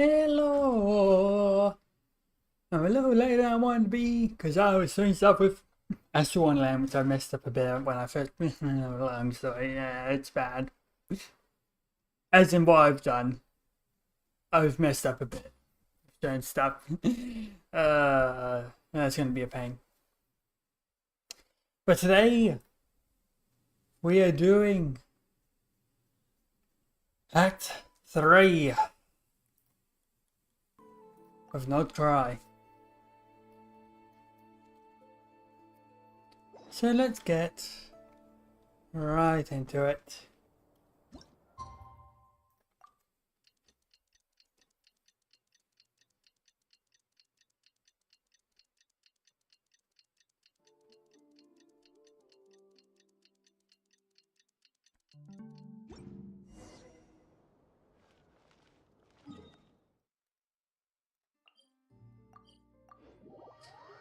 Hello! I'm a little later than I wanted to be because I was doing stuff with Astral Land, which I messed up a bit when I first. I'm sorry, yeah, it's bad. As in what I've done, I've messed up a bit doing stuff. That's gonna be a pain. But today, we are doing Act 3 of Nod-krai. So let's get right into it.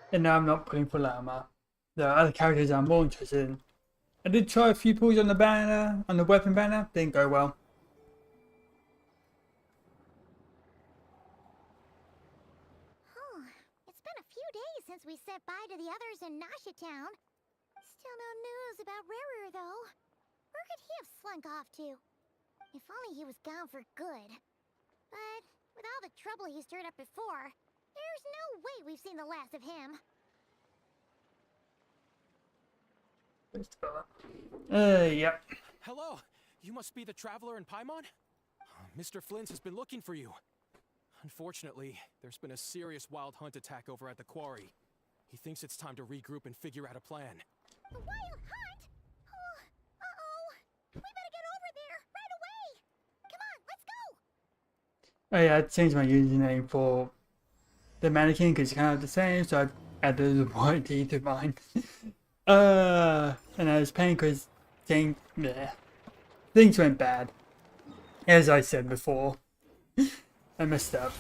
And now I'm not putting full armor. There are other characters I'm more interested in. I did try a few pulls on the banner, on the weapon banner, didn't go well. It's been a few days since we said bye to the others in Nasha Town. Still no news about Rarer, though. Where could he have slunk off to? If only he was gone for good. But with all the trouble he stirred up before, there's no way we've seen the last of him. Yep. Hello, you must be the traveler in Paimon? Mr. Flint has been looking for you. Unfortunately, there's been a serious wild hunt attack over at the quarry. He thinks it's time to regroup and figure out a plan. A wild hunt? Oh, uh-oh. We better get over there, right away! Come on, let's go! Oh yeah, I changed my username for the mannequin because it's kind of the same, so I added the white D to mine. And I was paying because things went bad. As I said before, I messed up.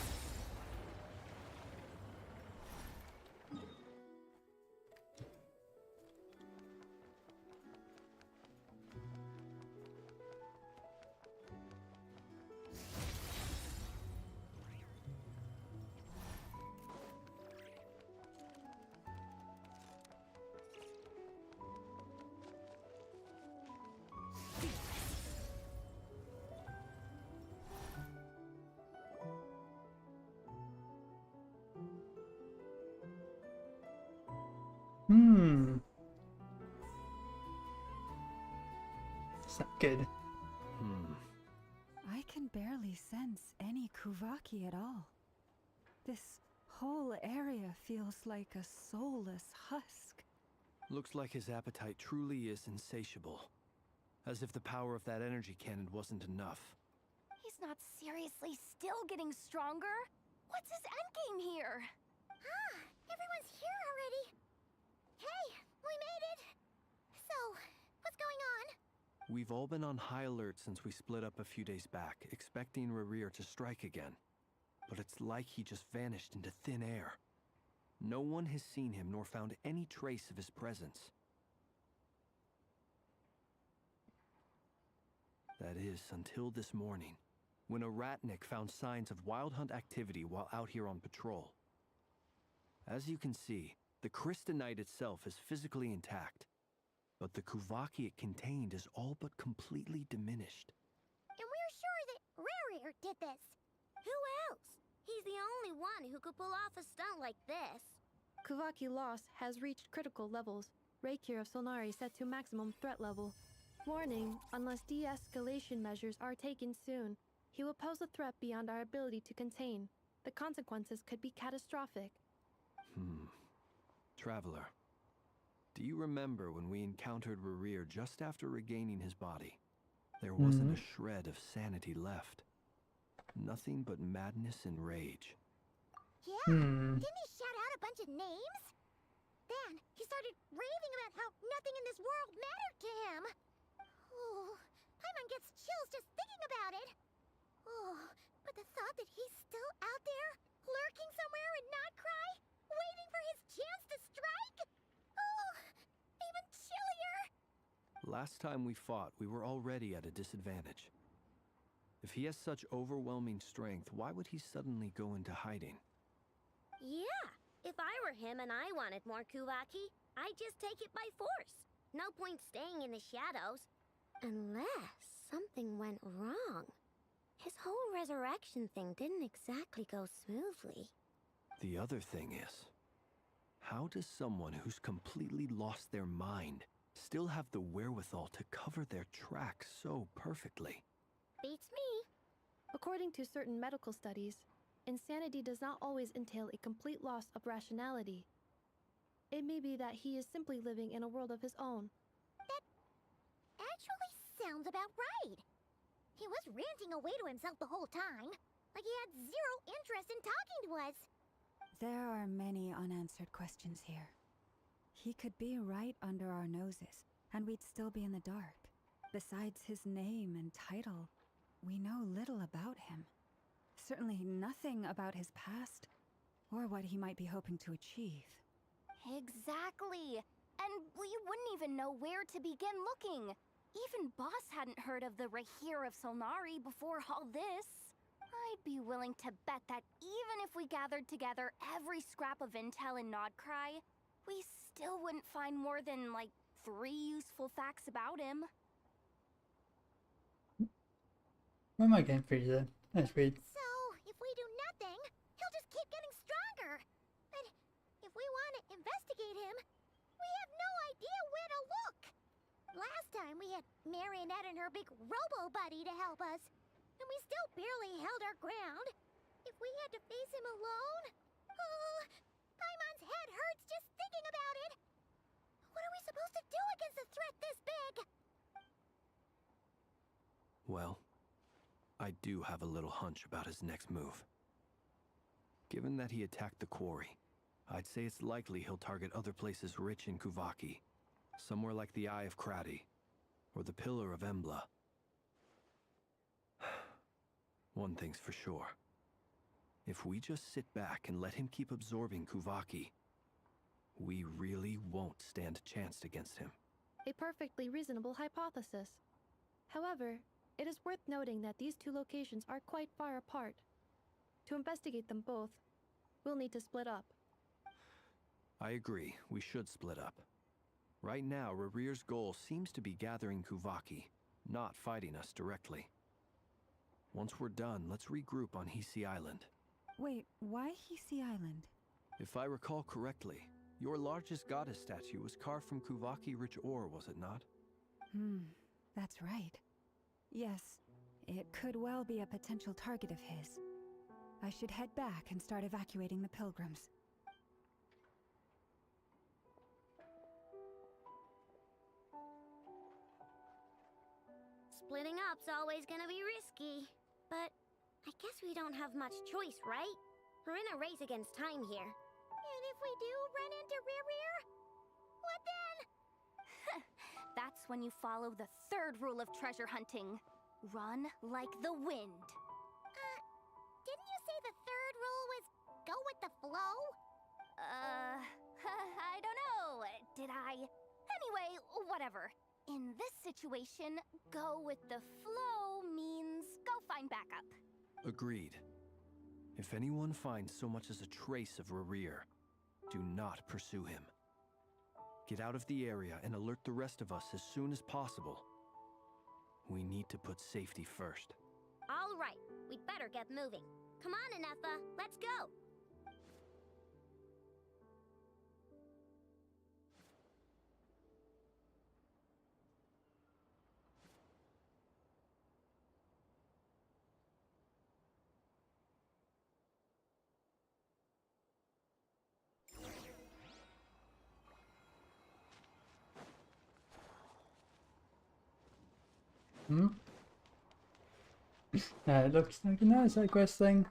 It's not good. I can barely sense any Kuvaki at all. This whole area feels like a soulless husk. Looks like his appetite truly is insatiable. As if the power of that energy cannon wasn't enough. He's not seriously still getting stronger? What's his endgame here? Ah, everyone's here already. Hey, we made it! So, what's going on? We've all been on high alert since we split up a few days back, expecting Rarir to strike again. But it's like he just vanished into thin air. No one has seen him nor found any trace of his presence. That is, until this morning, when a ratnik found signs of wild hunt activity while out here on patrol. As you can see, the crystalline itself is physically intact, but the Kuvaki it contained is all but completely diminished. And we're sure that Rarir did this. Who else? He's the only one who could pull off a stunt like this. Kuvaki loss has reached critical levels. Reikir of Solnari set to maximum threat level. Warning, unless de-escalation measures are taken soon, he will pose a threat beyond our ability to contain. The consequences could be catastrophic. Traveler, do you remember when we encountered Rarir just after regaining his body? There wasn't a shred of sanity left. Nothing but madness and rage. Yeah, didn't he shout out a bunch of names? Then he started raving about how nothing in this world mattered to him. Oh, Paimon gets chills just thinking about it. Oh, but the thought that he's still out there, lurking somewhere in Nod-krai, waiting for his chance to strike? Oh, even chillier. Last time we fought, we were already at a disadvantage. If he has such overwhelming strength, why would he suddenly go into hiding? Yeah, if I were him and I wanted more Kuvaki, I'd just take it by force. No point staying in the shadows. Unless something went wrong. His whole resurrection thing didn't exactly go smoothly. The other thing is, how does someone who's completely lost their mind still have the wherewithal to cover their tracks so perfectly? Beats me. According to certain medical studies, insanity does not always entail a complete loss of rationality. It may be that he is simply living in a world of his own. That actually sounds about right. He was ranting away to himself the whole time, like he had zero interest in talking to us. There are many unanswered questions here. He could be right under our noses, and we'd still be in the dark. Besides his name and title, we know little about him. Certainly nothing about his past, or what he might be hoping to achieve. Exactly. And we wouldn't even know where to begin looking. Even Boss hadn't heard of the Rahir of Solnari before all this. I'd be willing to bet that even if we gathered together every scrap of intel in Nod-krai, we still wouldn't find more than, like, 3 useful facts about him. Where am I getting through then? That's weird. So, if we do nothing, he'll just keep getting stronger. But if we want to investigate him, we have no idea where to look. Last time we had Marionette and her big robo-buddy to help us, and we still barely held our ground. If we had to face him alone, oh, Paimon's head hurts just thinking about it. What are we supposed to do against a threat this big? Well, I do have a little hunch about his next move. Given that he attacked the quarry, I'd say it's likely he'll target other places rich in Kuvaki. Somewhere like the Eye of Krati, or the Pillar of Embla. One thing's for sure. If we just sit back and let him keep absorbing Kuvaki, we really won't stand a chance against him. A perfectly reasonable hypothesis. However, it is worth noting that these two locations are quite far apart. To investigate them both, we'll need to split up. I agree, we should split up. Right now, Rarir's goal seems to be gathering Kuvaki, not fighting us directly. Once we're done, let's regroup on Hisi Island. Wait, why Hisi Island? If I recall correctly, your largest goddess statue was carved from Kuvaki-rich ore, was it not? That's right. Yes, it could well be a potential target of his. I should head back and start evacuating the pilgrims. Splitting up's always gonna be risky. But I guess we don't have much choice, right? We're in a race against time here. And if we do run into Rarir, what then? That's when you follow the 3rd rule of treasure hunting. Run like the wind. Didn't you say the 3rd rule was go with the flow? I don't know. Did I? Anyway, whatever. In this situation, go with the flow means go find backup. Agreed. If anyone finds so much as a trace of Rarir, do not pursue him. Get out of the area and alert the rest of us as soon as possible. We need to put safety first. All right, we'd better get moving. Come on, Anefa, let's go. It looks like a nice side quest thing.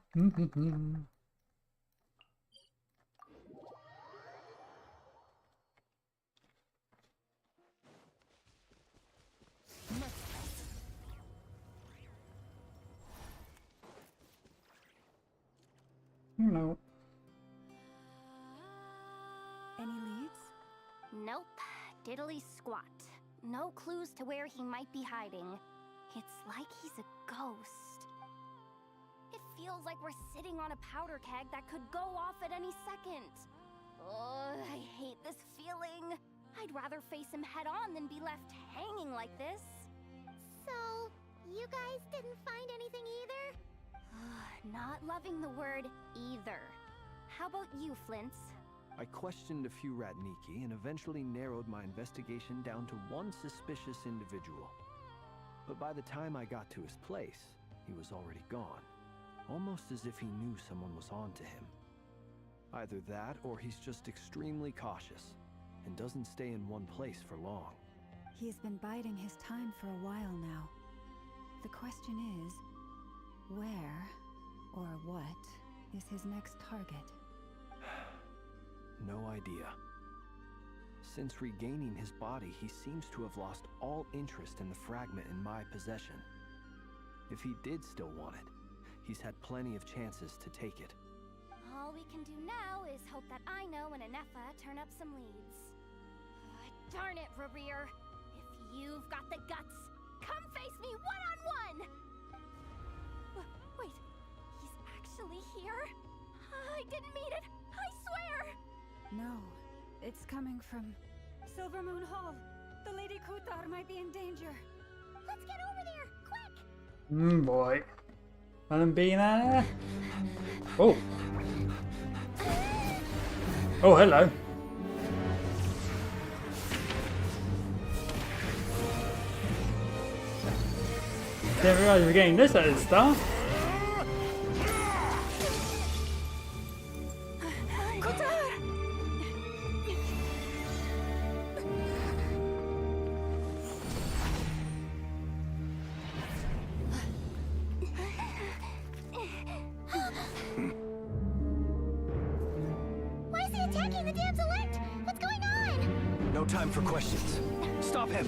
No. Any leads? Nope. Diddly squat. No clues to where he might be hiding. It's like he's a ghost. feels like we're sitting on a powder keg that could go off at any second. Ugh, I hate this feeling. I'd rather face him head on than be left hanging like this. So, you guys didn't find anything either? Not loving the word either. How about you, Flint's? I questioned a few Ratniki and eventually narrowed my investigation down to one suspicious individual. But by the time I got to his place, he was already gone. Almost as if he knew someone was on to him. Either that, or he's just extremely cautious and doesn't stay in one place for long. He's been biding his time for a while now. The question is, where or what is his next target? No idea. Since regaining his body, he seems to have lost all interest in the fragment in my possession. If he did still want it, he's had plenty of chances to take it. All we can do now is hope that I know and Anefa turn up some leads. Darn it, Rereer! If you've got the guts, come face me one-on-one! Wait, he's actually here? I didn't mean it, I swear! No, it's coming from Silver Moon Hall. The Lady Kutar might be in danger. Let's get over there, quick! Boy. Let him be there. Oh. Oh, hello. Didn't realise we were getting this at the start. Why is he attacking the damsel elect? What's going on? No time for questions. Stop him!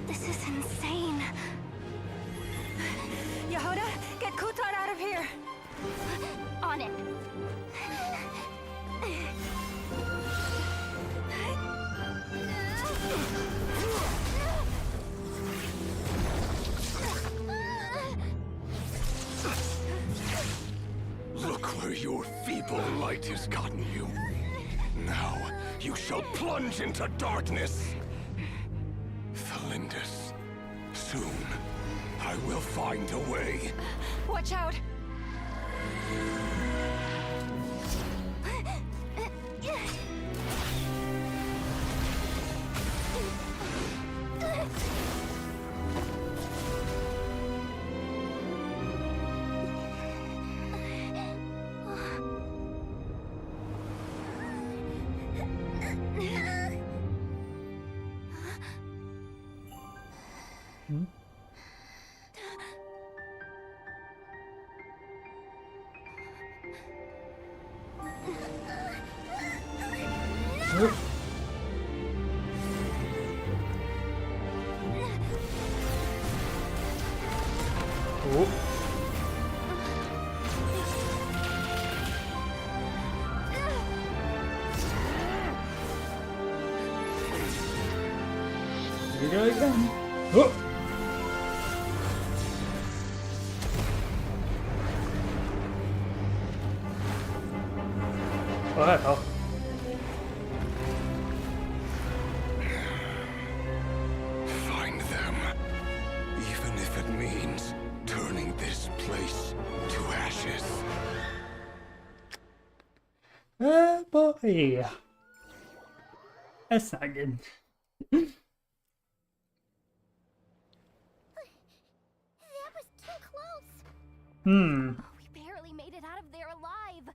This is insane. Yehuda, get Kutar out of here! On it. Look where your feeble light has gotten you. Now, you shall plunge into darkness. Felindus, soon, I will find a way. Watch out! Oh. Here we go again. Oh. Oh, hi, pal. Find them. Even if it means turning this place to ashes. Oh boy. That's not good. That was too close. Hmm. We barely made it out of there alive.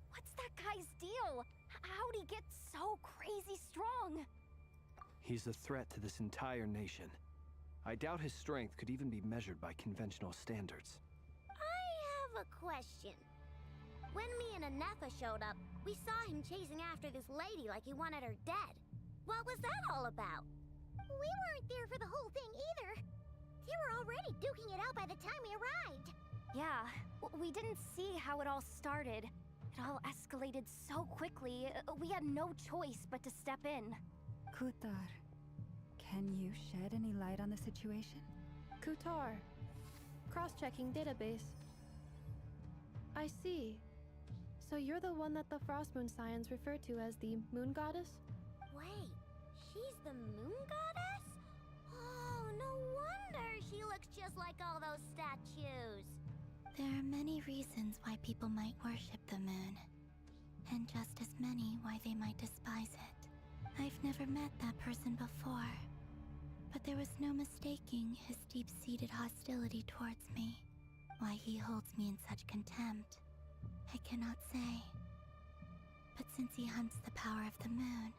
What's that guy's deal? How'd he get so crazy strong? He's a threat to this entire nation. I doubt his strength could even be measured by conventional standards. I have a question. When me and Anefa showed up, we saw him chasing after this lady like he wanted her dead. What was that all about? We weren't there for the whole thing either. They were already duking it out by the time we arrived. Yeah, we didn't see how it all started. It all escalated so quickly, we had no choice but to step in. Kutar, can you shed any light on the situation? Kutar. Cross-checking database. I see. So you're the one that the Frost Moon Scions refer to as the Moon Goddess? Wait, she's the moon goddess? Oh, no wonder she looks just like all those statues. There are many reasons why people might worship the moon, and just as many why they might despise it. I've never met that person before, but there was no mistaking his deep-seated hostility towards me. Why he holds me in such contempt, I cannot say. But since he hunts the power of the moon,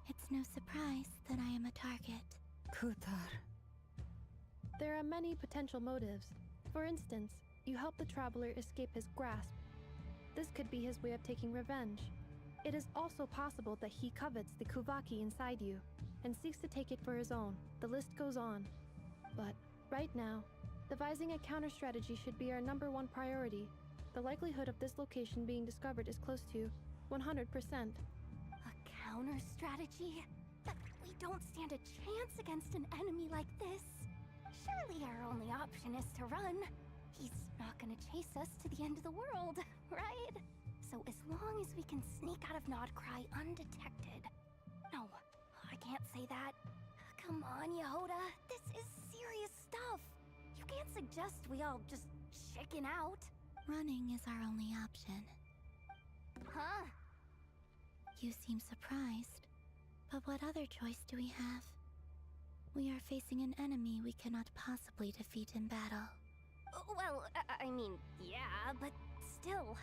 it's no surprise that I am a target. Kutar. There are many potential motives. For instance, you help the traveler escape his grasp. This could be his way of taking revenge. It is also possible that he covets the Kuvaki inside you and seeks to take it for his own. The list goes on. But right now, devising a counter-strategy should be our #1 priority. The likelihood of this location being discovered is close to 100%. A counter strategy? We don't stand a chance against an enemy like this. Surely our only option is to run. He's not gonna chase us to the end of the world, right? So as long as we can sneak out of Nod-krai undetected. No, I can't say that. Come on, Yehoda, this is serious stuff. You can't suggest we all just chicken out. Running is our only option. Huh? You seem surprised, but what other choice do we have? We are facing an enemy we cannot possibly defeat in battle. Well, I mean, yeah, but still.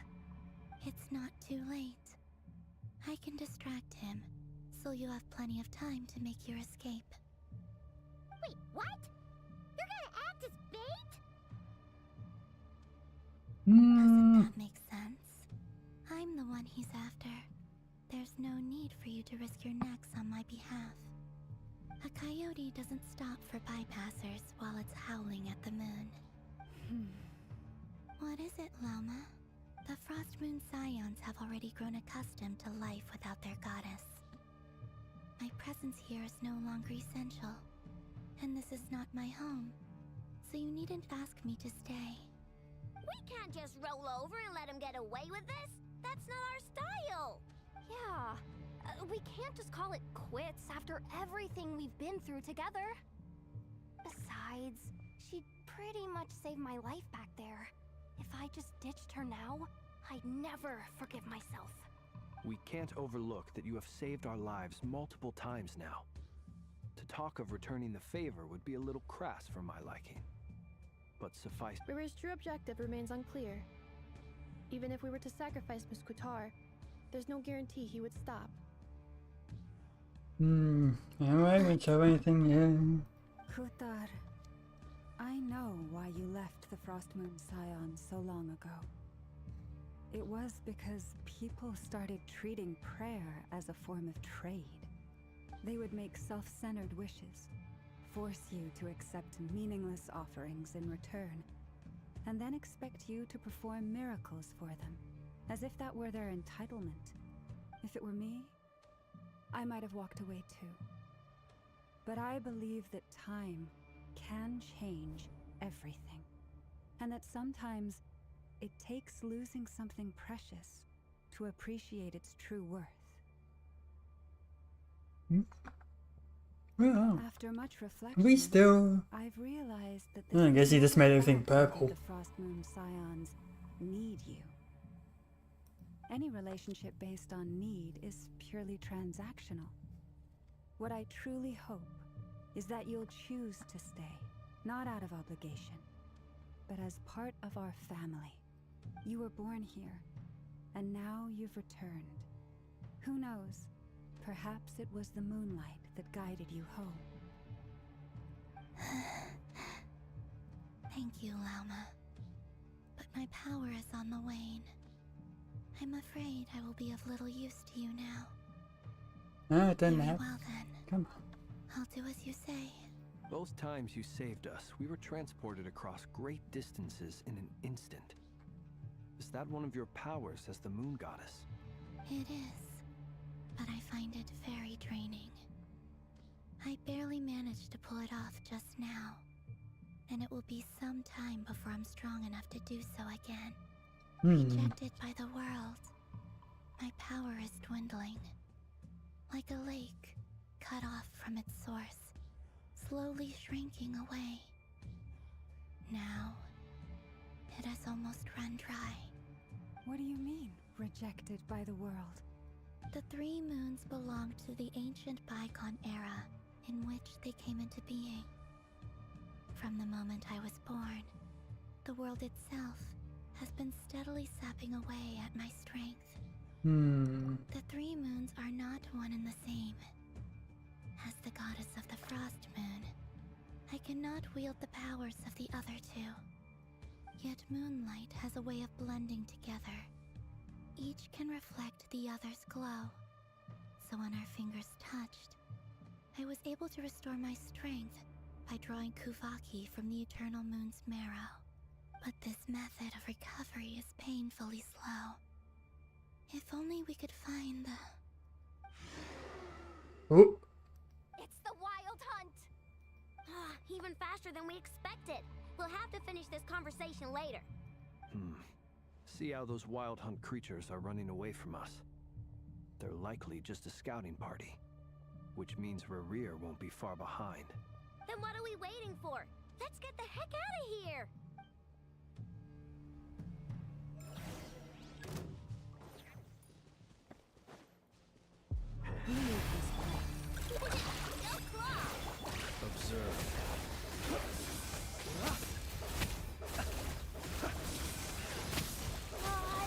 It's not too late. I can distract him, so you have plenty of time to make your escape. Wait, what? You're gonna act as bait? Doesn't Hmm. that make sense? I'm the one he's after. There's no need for you to risk your necks on my behalf. A coyote doesn't stop for bypassers while it's howling at the moon. What is it, Lama? The Frost Moon Scions have already grown accustomed to life without their goddess. My presence here is no longer essential, and this is not my home, so you needn't ask me to stay. We can't just roll over and let him get away with this. That's not our style. Yeah, we can't just call it quits after everything we've been through together. Besides, she pretty much saved my life back there. If I just ditched her now, I'd never forgive myself. We can't overlook that you have saved our lives multiple times now. To talk of returning the favor would be a little crass for my liking. But suffice. River's true objective remains unclear. Even if we were to sacrifice Miss Kutar, there's no guarantee he would stop. I won't show anything yet. Kutar, I know why you left the Frost Moon Scions so long ago. It was because people started treating prayer as a form of trade. They would make self-centered wishes, force you to accept meaningless offerings in return, and then expect you to perform miracles for them, as if that were their entitlement. If it were me, I might have walked away too. But I believe that time can change everything, and that sometimes it takes losing something precious to appreciate its true worth. Well, After much reflection, we still. I've realized that I guess he just made everything purple. The Frost Moon Scions need you. Any relationship based on need is purely transactional. What I truly hope is that you'll choose to stay, not out of obligation, but as part of our family. You were born here, and now you've returned. Who knows? Perhaps it was the moonlight that guided you home. Thank you, Lauma. But my power is on the wane. I'm afraid I will be of little use to you now. No, it doesn't Very have. well then. Come on. I'll do as you say. Both times you saved us, we were transported across great distances in an instant. Is that one of your powers as the moon goddess? It is, but I find it very draining. I barely managed to pull it off just now, and it will be some time before I'm strong enough to do so again. Rejected by the world, my power is dwindling. Like a lake, cut off from its source, slowly shrinking away. Now, it has almost run dry. What do you mean, rejected by the world? The 3 moons belonged to the ancient bygone era in which they came into being. From the moment I was born, the world itself has been steadily sapping away at my strength. The 3 moons are not one and the same. As the goddess of the Frost Moon, I cannot wield the powers of the other 2. Yet moonlight has a way of blending together. Each can reflect the other's glow. So when our fingers touched, I was able to restore my strength by drawing Kuvaki from the eternal moon's marrow. But this method of recovery is painfully slow. If only we could find the... Oh. It's the Wild Hunt! Even faster than we expected. We'll have to finish this conversation later. See how those wild hunt creatures are running away from us. They're likely just a scouting party, which means Rerir won't be far behind. Then what are we waiting for? Let's get the heck out of here! Observe.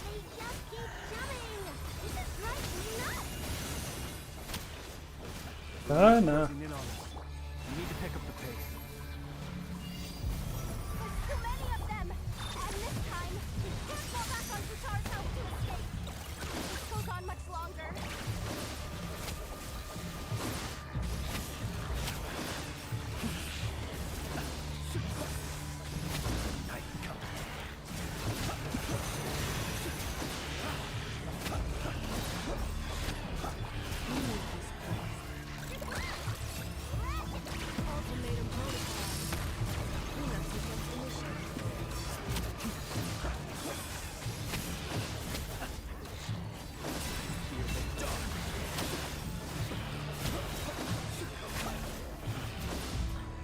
They just keep coming! This is driving me nuts! Oh no. Closing in on us. We need to pick up the pace. There's too many of them! And this time, we can't fall back on Kutar's help to escape! If this goes on much longer...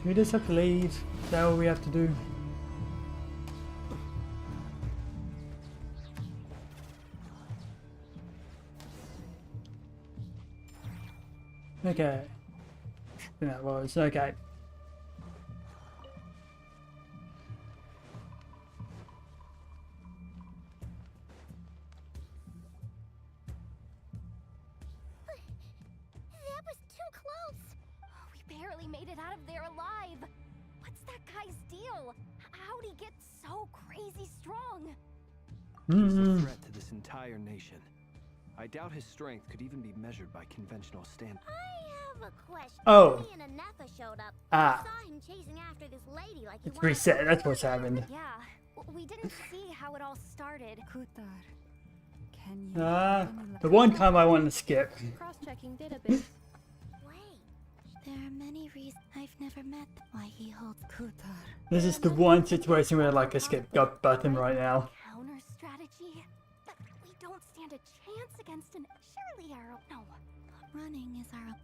We just have to leave. Is that all we have to do? Okay. That was okay. That was too close! We barely made it out of there alive! What's that guy's deal? How'd he get so crazy strong? He's a threat to this entire nation. I doubt his strength could even be measured by conventional standards. I have a question. Oh. Me and Anetha showed up. Ah. We saw him chasing after this lady like he It's wanted reset. to- That's what's happened. Yeah, we didn't see how it all started. Kutar, can you... The one time I want to skip. Cross-checking database. Wait. There are many reasons I've never met why he holds. Kutar, This is the one situation where like I skip gut button right now. Counter strategy? We don't stand a chance against an... Surely our... No. Running is our.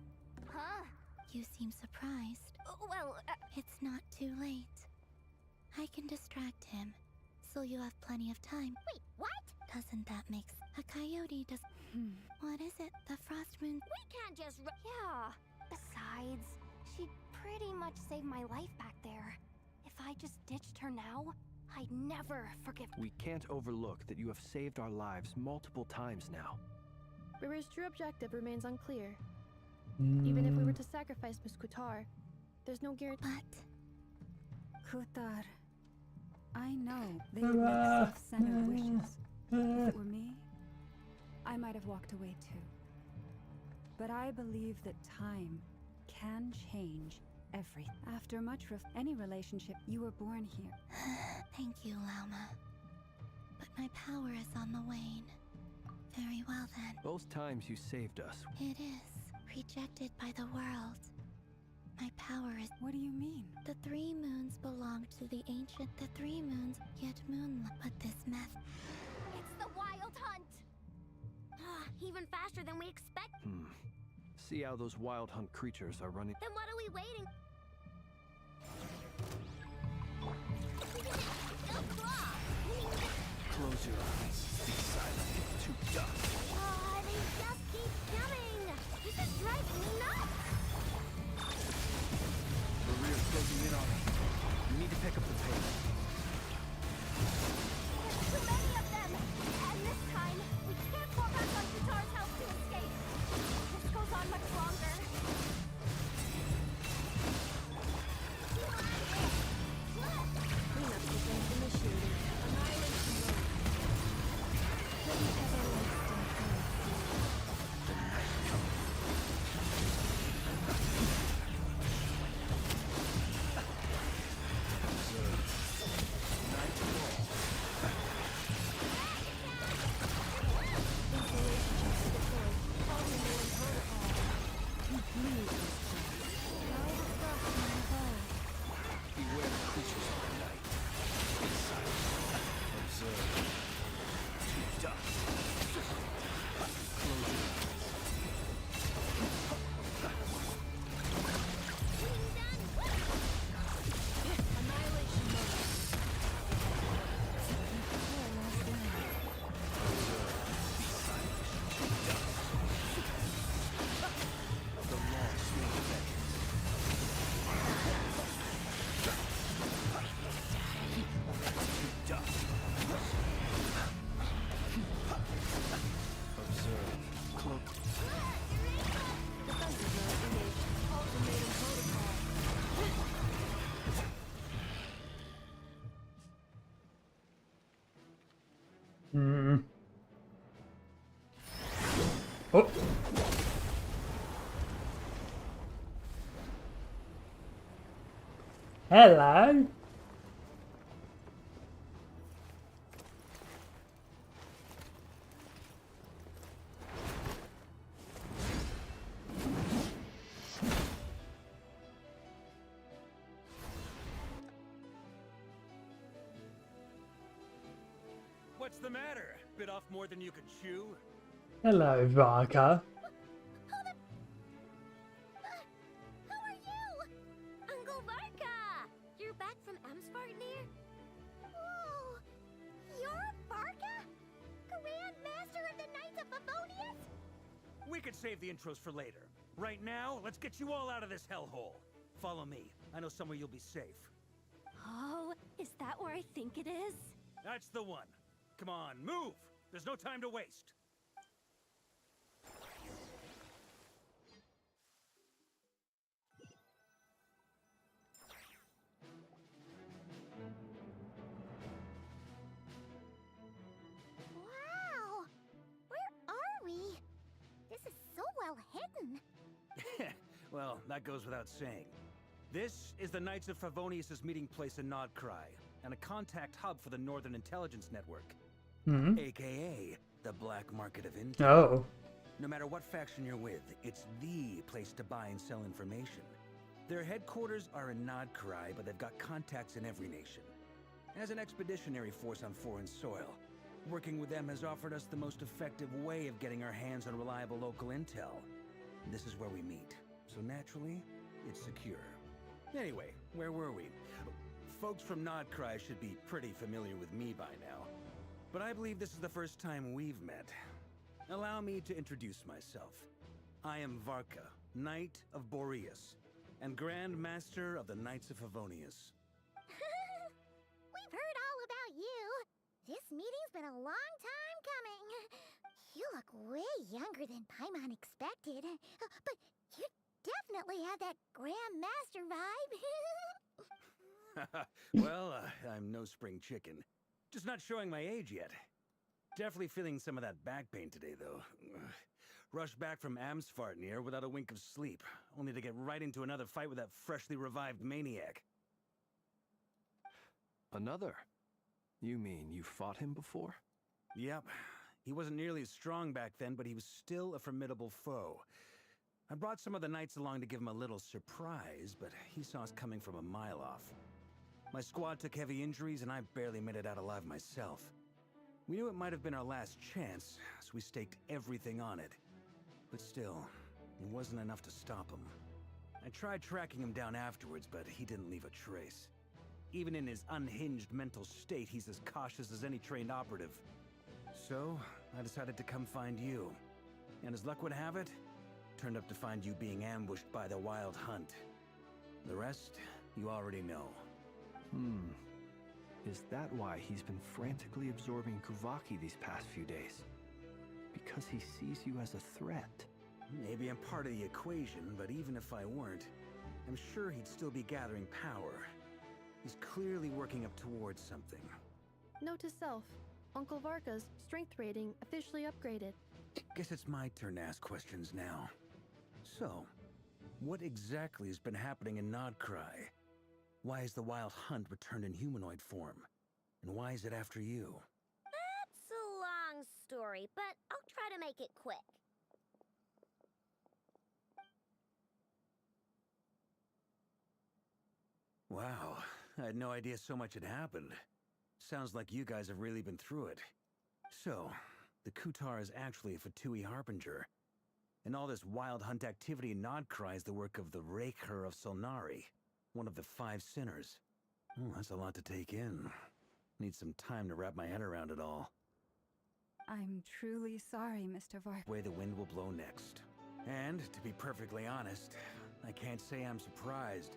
Huh? You seem surprised. Well, It's not too late. I can distract him, so you have plenty of time. wait, what? Doesn't that make a coyote does? What is it? The frost moon? We can't just Yeah. Besides, she pretty much saved my life back there. If I just ditched her now, I'd never forgive... We can't overlook that you have saved our lives multiple times now. River's true objective remains unclear. Even if we were to sacrifice Miss Kutar, there's no guarantee. But Kutar, I know they would make self-centered wishes. If it were me, I might have walked away too. But I believe that time can change everything. After any relationship, you were born here. Thank you, Lauma. But my power is on the wane. Very well then. Both times you saved us. It is. Rejected by the world. My power is... What do you mean? The 3 moons belonged to the ancient... The 3 moons, yet moonlight. But this meth... It's the Wild Hunt! Even faster than we expect. See how those wild hunt creatures are running. Then what are we waiting? Close your eyes. Be silent. To dust. Oh, they just keep coming! This is driving me nuts! The rear's closing in on us. You need to pick up the pace. There's too many of them! And this time, we can't fall back on Qatar's house to escape. If this goes on much longer. Cleanup sequence initiated. Annihilation mode. Beware the creatures of the night. Be silent. Observe. To dust. Close your eyes. Annihilation mode. Be silent. To dust. The long swing of vengeance. To dust. Observe. Cloak. Defensive mode engaged. Ultimatum protocol. Oh. Hello. What's the matter? Bit off more than you could chew? Hello, Varka. Hold up! Who are you? Uncle Varka! You're back from Amsvartnir? Whoa! You're Varka? Grand Master of the Knights of Favonius? We could save the intros for later. Right now, let's get you all out of this hellhole. Follow me. I know somewhere you'll be safe. Oh, is that where I think it is? That's the one. Come on, move! There's no time to waste. Wow! Where are we? This is so well hidden. Well, that goes without saying. This is the Knights of Favonius' meeting place in Nod-krai, and a contact hub for the Northern Intelligence Network. AKA the black market of intel. Oh. No matter what faction you're with, it's the place to buy and sell information. Their headquarters are in Nod-krai, but they've got contacts in every nation. As an expeditionary force on foreign soil, working with them has offered us the most effective way of getting our hands on reliable local intel. This is where we meet, so naturally, it's secure. Anyway, where were we? Folks from Nod-krai should be pretty familiar with me by now. But I believe this is the first time we've met. Allow me to introduce myself. I am Varka, Knight of Boreas, and Grand Master of the Knights of Favonius. We've heard all about you. This meeting's been a long time coming. You look way younger than Paimon expected. But you definitely have that Grand Master vibe. Well, I'm no spring chicken. Just not showing my age yet. Definitely feeling some of that back pain today, though. Rushed back from Amsfartnir without a wink of sleep, only to get right into another fight with that freshly revived maniac. Another? You mean you fought him before? Yep. He wasn't nearly as strong back then, but he was still a formidable foe. I brought some of the knights along to give him a little surprise, but he saw us coming from a mile off. My squad took heavy injuries, and I barely made it out alive myself. We knew it might have been our last chance, so we staked everything on it. But still, it wasn't enough to stop him. I tried tracking him down afterwards, but he didn't leave a trace. Even in his unhinged mental state, he's as cautious as any trained operative. So, I decided to come find you. And as luck would have it, turned up to find you being ambushed by the Wild Hunt. The rest, you already know. Is that why he's been frantically absorbing Kuvaki these past few days? Because he sees you as a threat? Maybe I'm part of the equation, but even if I weren't, I'm sure he'd still be gathering power. He's clearly working up towards something. Note to self, Uncle Varka's strength rating officially upgraded. Guess it's my turn to ask questions now. So, what exactly has been happening in Nod-krai? Why has the Wild Hunt returned in humanoid form? And why is it after you? That's a long story, but I'll try to make it quick. Wow, I had no idea so much had happened. Sounds like you guys have really been through it. So, the Kutar is actually a Fatui Harbinger. And all this Wild Hunt activity in Nod-krai is the work of the Raker of Solnari, one of the 5 sinners. That's a lot to take in. Need some time to wrap my head around it all. I'm truly sorry, Mr. Vark. Way the wind will blow next. And, to be perfectly honest, I can't say I'm surprised.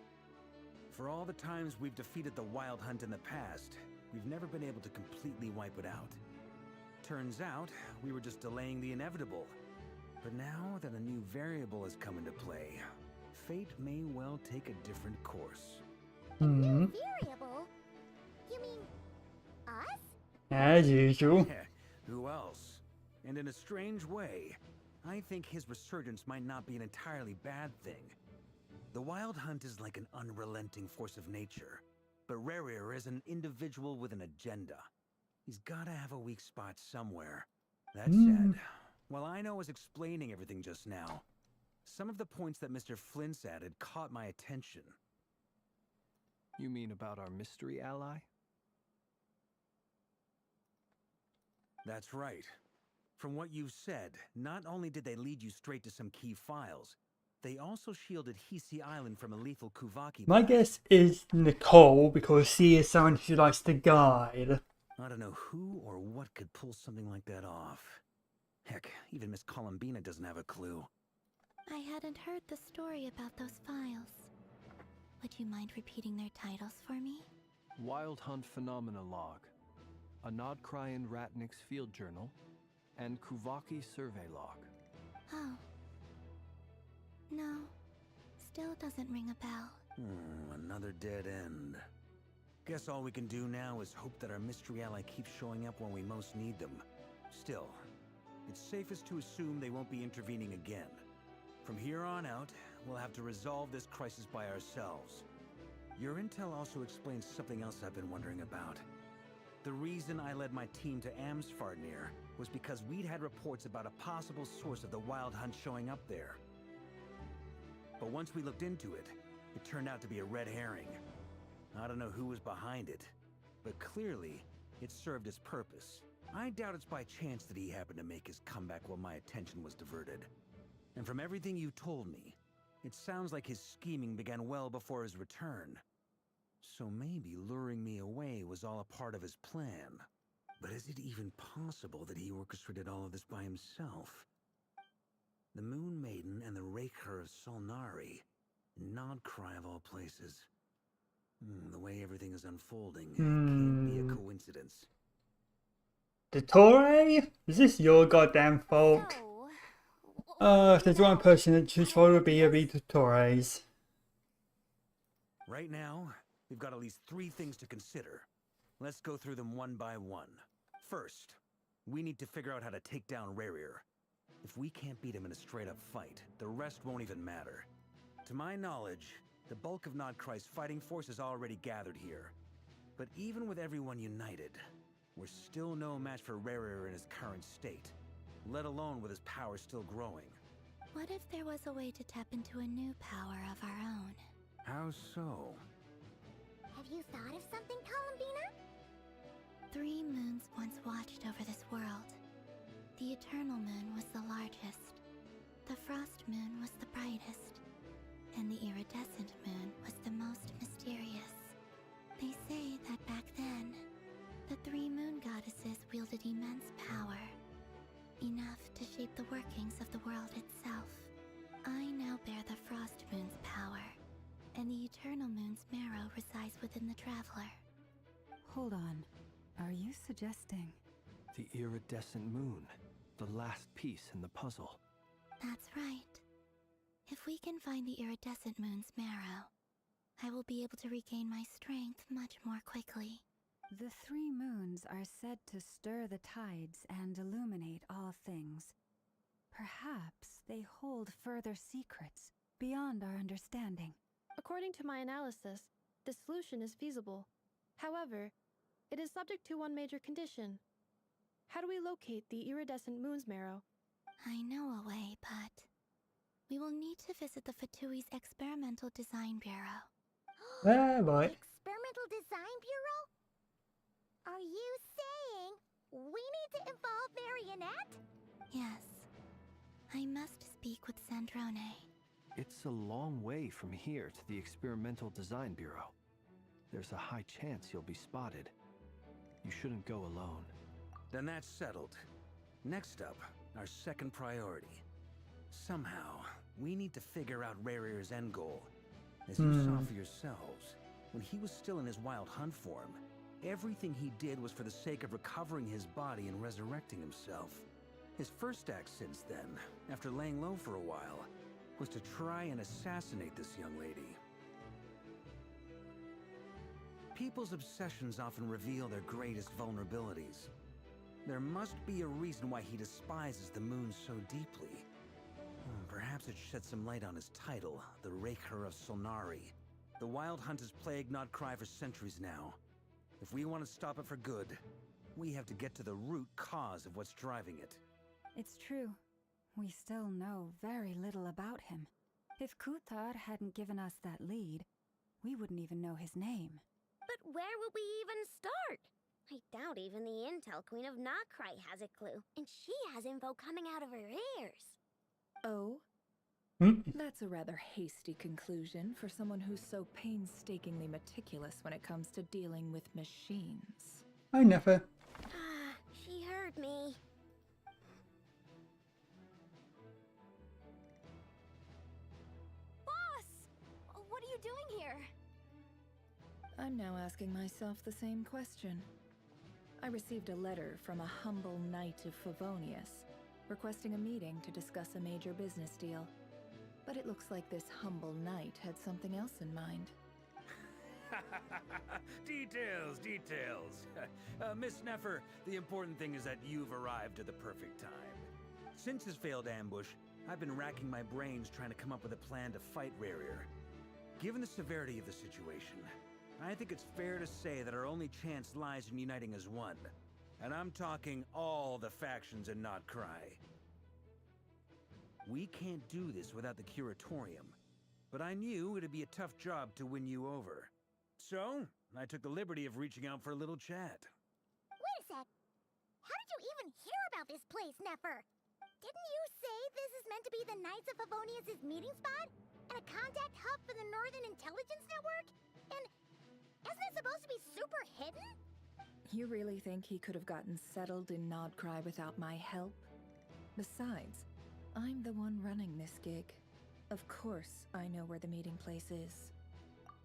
For all the times we've defeated the Wild Hunt in the past, we've never been able to completely wipe it out. Turns out, we were just delaying the inevitable. But now that a new variable has come into play, fate may well take a different course. New variable? You mean us? As usual. Who else? And in a strange way, I think his resurgence might not be an entirely bad thing. The Wild Hunt is like an unrelenting force of nature, but Rerir is an individual with an agenda. He's gotta have a weak spot somewhere. That said, while I was explaining everything just now, some of the points that Mr. Flint's added caught my attention. You mean about our mystery ally? That's right. From what you've said, not only did they lead you straight to some key files, they also shielded Hisi Island from a lethal Kuvaki. My guess is Nicole, because she is someone who likes to guide. I don't know who or what could pull something like that off. Heck, even Miss Columbina doesn't have a clue. I hadn't heard the story about those files. Would you mind repeating their titles for me? Wild Hunt Phenomena Log, a Nod-krai and Ratnik's Field Journal, and Kuvaki Survey Log. Oh. No. Still doesn't ring a bell. Another dead end. Guess all we can do now is hope that our mystery ally keeps showing up when we most need them. Still, it's safest to assume they won't be intervening again. From here on out, we'll have to resolve this crisis by ourselves. Your intel also explains something else I've been wondering about. The reason I led my team to Amsfartnir was because we'd had reports about a possible source of the Wild Hunt showing up there. But once we looked into it, it turned out to be a red herring. I don't know who was behind it, but clearly, it served its purpose. I doubt it's by chance that he happened to make his comeback while my attention was diverted. And from everything you told me, it sounds like his scheming began well before his return. So maybe luring me away was all a part of his plan. But is it even possible that he orchestrated all of this by himself? The Moon Maiden and the Raker of Solnari, Nod-krai of all places. The way everything is unfolding can't be a coincidence. Dottore? Is this your goddamn fault? If there's one person that choose for, it would be Dottore's. Right now, we've got at least 3 things to consider. Let's go through them one by one. First, we need to figure out how to take down Rerir. If we can't beat him in a straight-up fight, the rest won't even matter. To my knowledge, the bulk of Nod-krai's fighting force is already gathered here. But even with everyone united, we're still no match for Rarer in his current state, let alone with his power still growing. What if there was a way to tap into a new power of our own? How so? Have you thought of something, Columbina? 3 moons once watched over this world. The Eternal Moon was the largest. The Frost Moon was the brightest. And the Iridescent Moon was the most mysterious. They say that back then, the 3 moon goddesses wielded immense power. Enough to shape the workings of the world itself. I now bear the Frost Moon's power, and the Eternal Moon's marrow resides within the Traveler. Hold on. Are you suggesting? The iridescent moon, the last piece in the puzzle. That's right. If we can find the Iridescent Moon's marrow, I will be able to regain my strength much more quickly. The 3 moons are said to stir the tides and illuminate all things. Perhaps they hold further secrets beyond our understanding. According to my analysis, this solution is feasible. However, it is subject to one major condition. How do we locate the Iridescent Moon's marrow? I know a way, but we will need to visit the Fatui's Experimental Design Bureau. Ah, boy. Experimental Design Bureau? Are you saying we need to involve Marionette? Yes. I must speak with Sandrone. It's a long way from here to the Experimental Design Bureau. There's a high chance you'll be spotted. You shouldn't go alone. Then that's settled. Next up, our second priority. Somehow, we need to figure out Rarer's end goal. As you saw for yourselves, when he was still in his wild hunt form, everything he did was for the sake of recovering his body and resurrecting himself. His first act since then, after laying low for a while, was to try and assassinate this young lady. People's obsessions often reveal their greatest vulnerabilities. There must be a reason why he despises the moon so deeply. Perhaps it sheds some light on his title, the Raker of Solnari. The Wild Hunt has plagued Nod-krai for centuries now. If we want to stop it for good, we have to get to the root cause of what's driving it. It's true. We still know very little about him. If Kuthar hadn't given us that lead, we wouldn't even know his name. But where would we even start? I doubt even the Intel Queen of Nod-krai has a clue, and she has info coming out of her ears. Oh? That's a rather hasty conclusion for someone who's so painstakingly meticulous when it comes to dealing with machines. I never. Ah, she heard me. Boss! What are you doing here? I'm now asking myself the same question. I received a letter from a humble knight of Favonius, requesting a meeting to discuss a major business deal. But it looks like this humble knight had something else in mind. Details. Miss Nefer, the important thing is that you've arrived at the perfect time. Since his failed ambush, I've been racking my brains trying to come up with a plan to fight Rarer. Given the severity of the situation, I think it's fair to say that our only chance lies in uniting as one. And I'm talking all the factions in Nod-krai. We can't do this without the Curatorium, but I knew it'd be a tough job to win you over. So, I took the liberty of reaching out for a little chat. Wait a sec. How did you even hear about this place, Nefer? Didn't you say this is meant to be the Knights of Favonius' meeting spot? And a contact hub for the Northern Intelligence Network? And isn't it supposed to be super hidden? You really think he could have gotten settled in Nod-krai without my help? Besides, I'm the one running this gig. Of course I know where the meeting place is.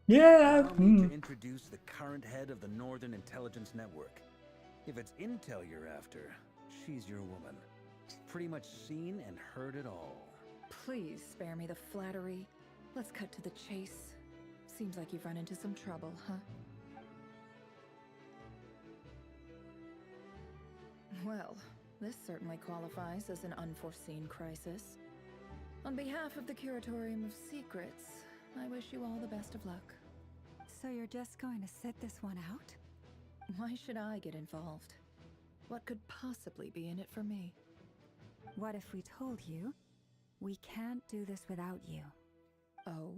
Yeah. Allow me to introduce the current head of the Northern Intelligence Network. If it's intel you're after, she's your woman. Pretty much seen and heard it all. Please spare me the flattery. Let's cut to the chase. Seems like you've run into some trouble, huh? Well, This certainly qualifies as an unforeseen crisis. On behalf of the Curatorium of Secrets, I wish you all the best of luck. So you're just going to sit this one out? Why should I get involved? What could possibly be in it for me? What if we told you we can't do this without you? Oh?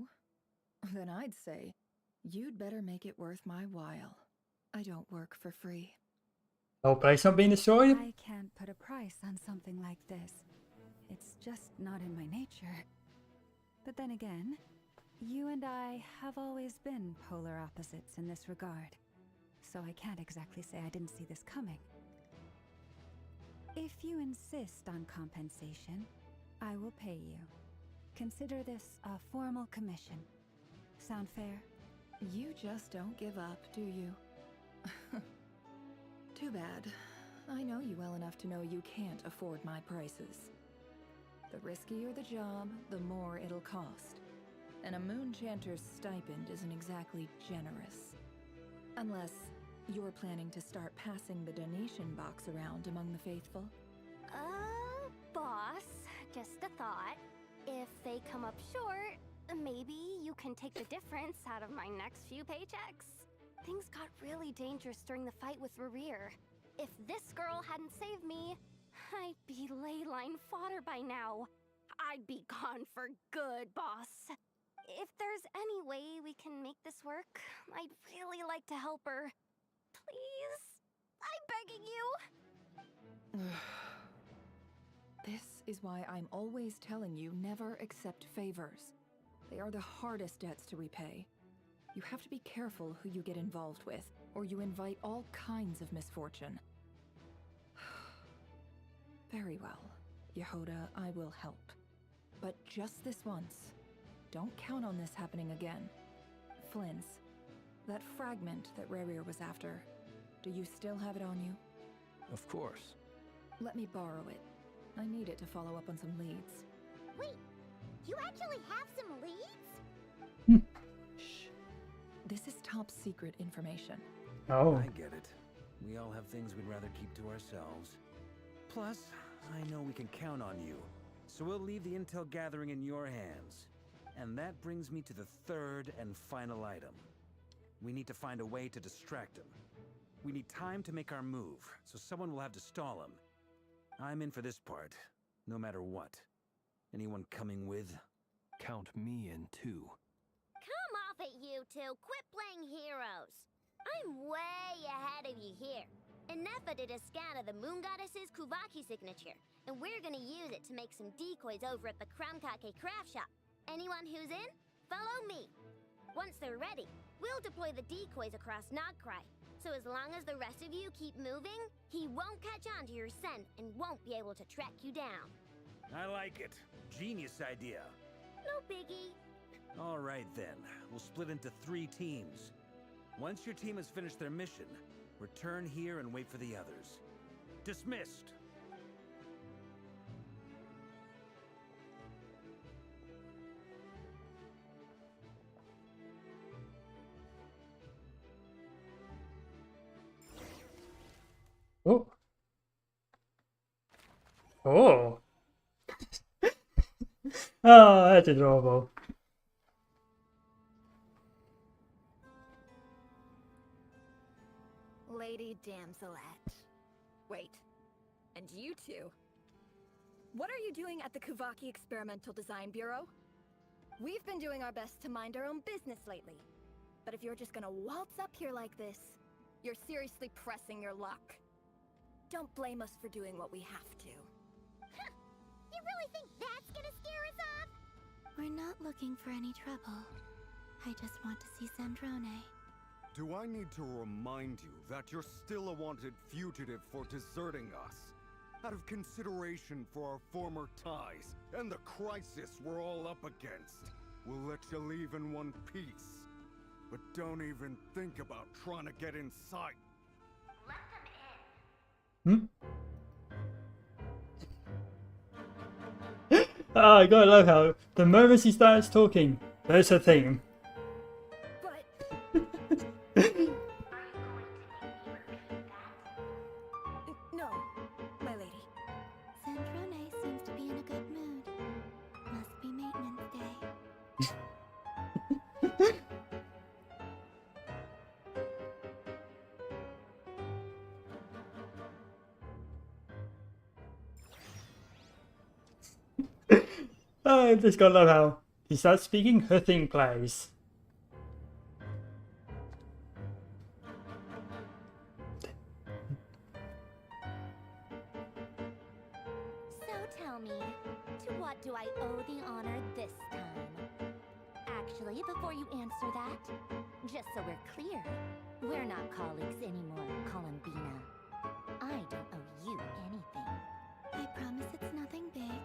Then I'd say, you'd better make it worth my while. I don't work for free. Whole place not being destroyed? I can't put a price on something like this. It's just not in my nature. But then again, you and I have always been polar opposites in this regard. So I can't exactly say I didn't see this coming. If you insist on compensation, I will pay you. Consider this a formal commission. Sound fair? You just don't give up, do you? Too bad. I know you well enough to know you can't afford my prices. The riskier the job, the more it'll cost. And a moon chanter's stipend isn't exactly generous. Unless you're planning to start passing the donation box around among the faithful. Boss, just a thought. If they come up short, maybe you can take the difference out of my next few paychecks. Things got really dangerous during the fight with Rerir. If this girl hadn't saved me, I'd be ley line fodder by now. I'd be gone for good, boss. If there's any way we can make this work, I'd really like to help her. Please? I'm begging you. This is why I'm always telling you never accept favors. They are the hardest debts to repay. You have to be careful who you get involved with, or you invite all kinds of misfortune. Very well, Yehoda, I will help. But just this once. Don't count on this happening again. Flynn's, that fragment that Rerir was after, do you still have it on you? Of course. Let me borrow it. I need it to follow up on some leads. Wait, you actually have some leads? Shh. This is top secret information. Oh. I get it. We all have things we'd rather keep to ourselves. Plus, I know we can count on you. So we'll leave the intel gathering in your hands. And that brings me to the third and final item. We need to find a way to distract him. We need time to make our move, so someone will have to stall him. I'm in for this part, no matter what. Anyone coming with? Count me in too. Come off it, you two. Quit playing heroes. I'm way ahead of you here. Nefa did a scan of the Moon Goddess's Kuvaki signature, and we're gonna use it to make some decoys over at the Kramkake craft shop. Anyone who's in, follow me. Once they're ready, we'll deploy the decoys across Nod-krai. So as long as the rest of you keep moving, he won't catch on to your scent and won't be able to track you down. I like it. Genius idea. No biggie. All right then, we'll split into 3 teams. Once your team has finished their mission, return here and wait for the others. Dismissed! Oh. Oh. Oh, that's adorable. Lady Damselette. Wait, and you two? What are you doing at the Kuvaki Experimental Design Bureau? We've been doing our best to mind our own business lately. But if you're just gonna waltz up here like this, you're seriously pressing your luck. Don't blame us for doing what we have to. Huh. You really think that's gonna scare us off? We're not looking for any trouble. I just want to see Zandrone. Do I need to remind you that you're still a wanted fugitive for deserting us? Out of consideration for our former ties and the crisis we're all up against, we'll let you leave in one piece. But don't even think about trying to get inside. Let them in. Oh, God, I love how the moment she starts talking, there's her theme. No, my lady. I just gotta love how he starts speaking, her thing plays. So tell me, to what do I owe the honor this time? Actually, before you answer that, just so we're clear, we're not colleagues anymore, Columbina. I don't owe you anything. I promise it's nothing big.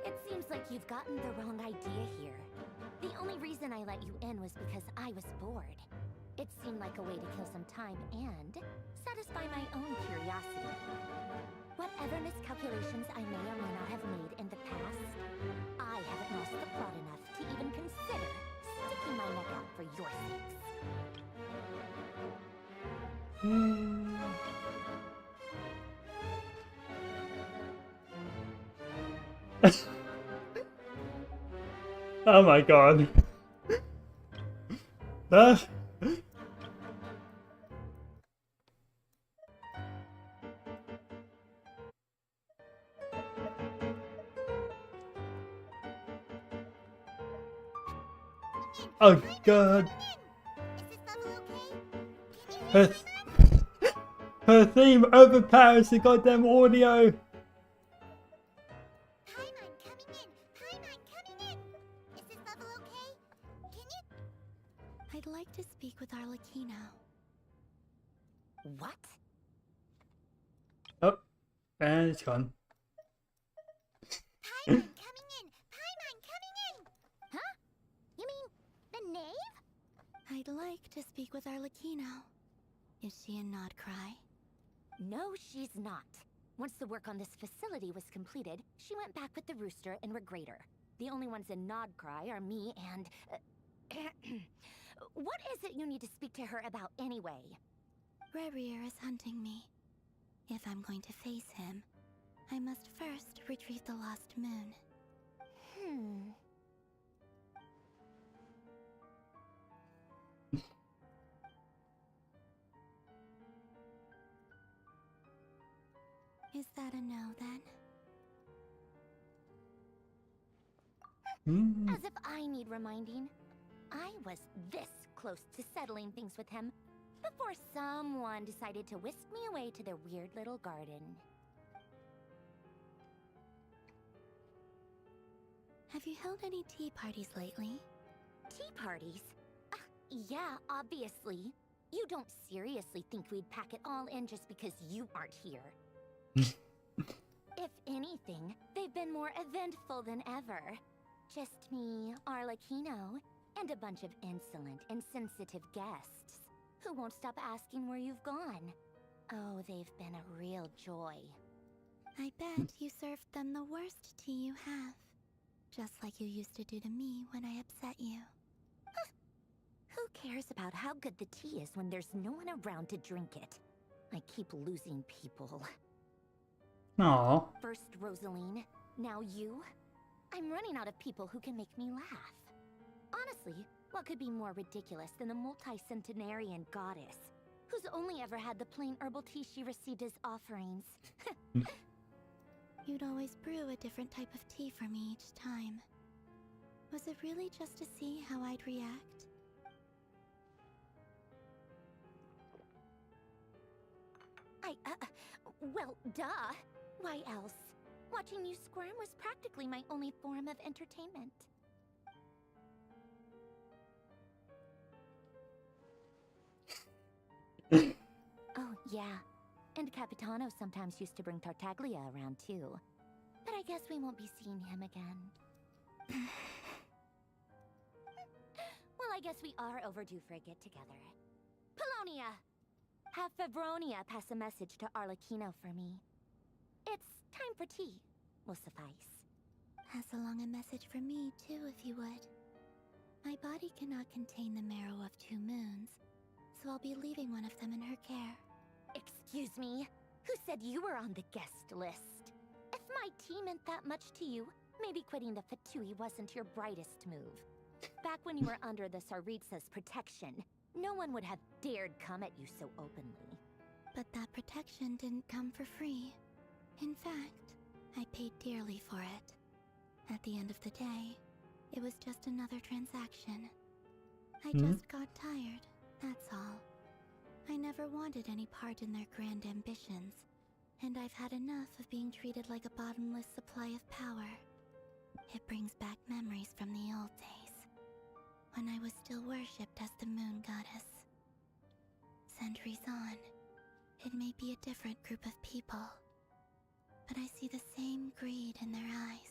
It seems like you've gotten the wrong idea here. The only reason I let you in was because I was bored. It seemed like a way to kill some time and satisfy my own curiosity. Whatever miscalculations I may or may not have made in the past, I haven't lost the plot enough to even consider sticking my neck out for your sakes. Oh my god. Oh god. Is this level okay? Can you Her, hear me? her theme overpowers the goddamn audio. Paimon coming in! Paimon coming in! Is this level okay? Can you... I'd like to speak with Arlecchino. What? Oh, and it's gone. Paimon coming in! Paimon coming in! Huh? You mean the knave? I'd like to speak with Arlecchino. Is she in Nod-krai? No, she's not. Once the work on this facility was completed, she went back with the rooster and Regrator. The only ones in Nod-krai are me and... what is it you need to speak to her about anyway? Rerir is hunting me. If I'm going to face him, I must first retrieve the lost moon. Is that a no, then? As if I need reminding. I was this close to settling things with him before someone decided to whisk me away to their weird little garden. Have you held any tea parties lately? Tea parties? Yeah, obviously. You don't seriously think we'd pack it all in just because you aren't here. If anything, they've been more eventful than ever. Just me, Arlecchino, and a bunch of insolent and sensitive guests who won't stop asking where you've gone. Oh, they've been a real joy. I bet you served them the worst tea you have. Just like you used to do to me when I upset you. Who cares about how good the tea is when there's no one around to drink it? I keep losing people. Aww. First Rosaline, now you. I'm running out of people who can make me laugh. Honestly, what could be more ridiculous than the multi-centenarian goddess, who's only ever had the plain herbal tea she received as offerings? You'd always brew a different type of tea for me each time. Was it really just to see how I'd react? Well, duh. Why else? Watching you squirm was practically my only form of entertainment. Oh, yeah. And Capitano sometimes used to bring Tartaglia around, too. But I guess we won't be seeing him again. Well, I guess we are overdue for a get-together. Polonia! Have Favronia pass a message to Arlecchino for me. It's time for tea. Will suffice. Pass along a message for me, too, if you would. My body cannot contain the marrow of 2 moons, so I'll be leaving one of them in her care. Excuse me? Who said you were on the guest list? If my tea meant that much to you, maybe quitting the Fatui wasn't your brightest move. Back when you were under the Tsaritsa's protection, no one would have dared come at you so openly. But that protection didn't come for free. In fact, I paid dearly for it. At the end of the day, it was just another transaction. I just got tired, that's all. I never wanted any part in their grand ambitions, and I've had enough of being treated like a bottomless supply of power. It brings back memories from the old days, when I was still worshipped as the moon goddess. Centuries on, it may be a different group of people, but I see the same greed in their eyes.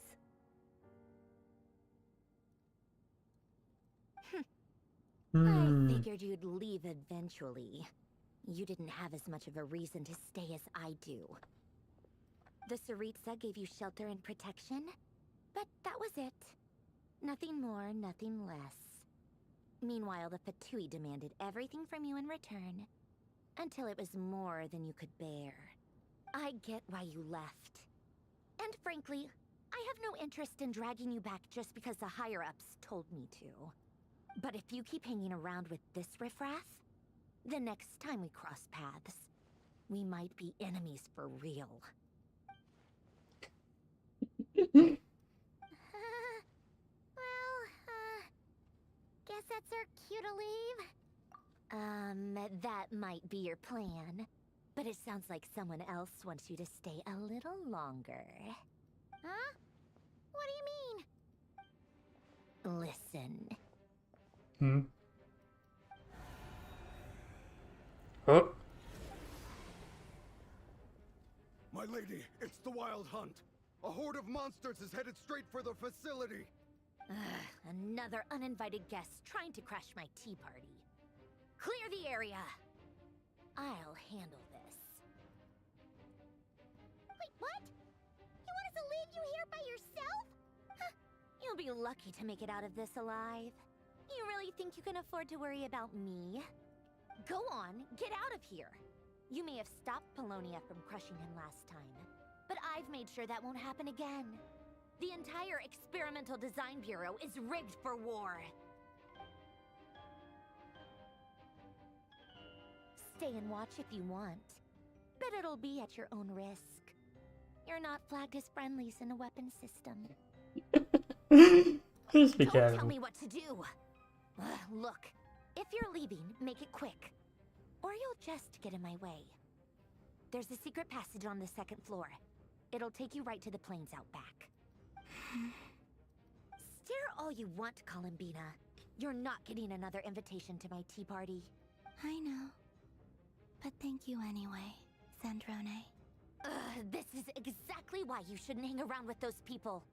I figured you'd leave eventually. You didn't have as much of a reason to stay as I do. The Tsaritsa gave you shelter and protection, but that was it. Nothing more, nothing less. Meanwhile, the Fatui demanded everything from you in return, until it was more than you could bear. I get why you left. And frankly, I have no interest in dragging you back just because the higher-ups told me to. But if you keep hanging around with this riffraff, the next time we cross paths, we might be enemies for real. Guess that's our cue to leave. That might be your plan. But it sounds like someone else wants you to stay a little longer. Huh? What do you mean? Listen. Oh. My lady, it's the Wild Hunt. A horde of monsters is headed straight for the facility. Another uninvited guest trying to crash my tea party. Clear the area. I'll handle this. Wait, what? You want us to leave you here by yourself? Huh. You'll be lucky to make it out of this alive. You really think you can afford to worry about me? Go on, get out of here. You may have stopped Polonia from crushing him last time, but I've made sure that won't happen again. The entire Experimental Design Bureau is rigged for war. Stay and watch if you want, but it'll be at your own risk. You're not flagged as friendlies in the weapons system. Just be Don't careful. tell me what to do. Look, if you're leaving, make it quick, or you'll just get in my way. There's a secret passage on the second floor. It'll take you right to the plains out back. Stare all you want, Columbina. You're not getting another invitation to my tea party. I know. But thank you anyway, Sandrone. This is exactly why you shouldn't hang around with those people.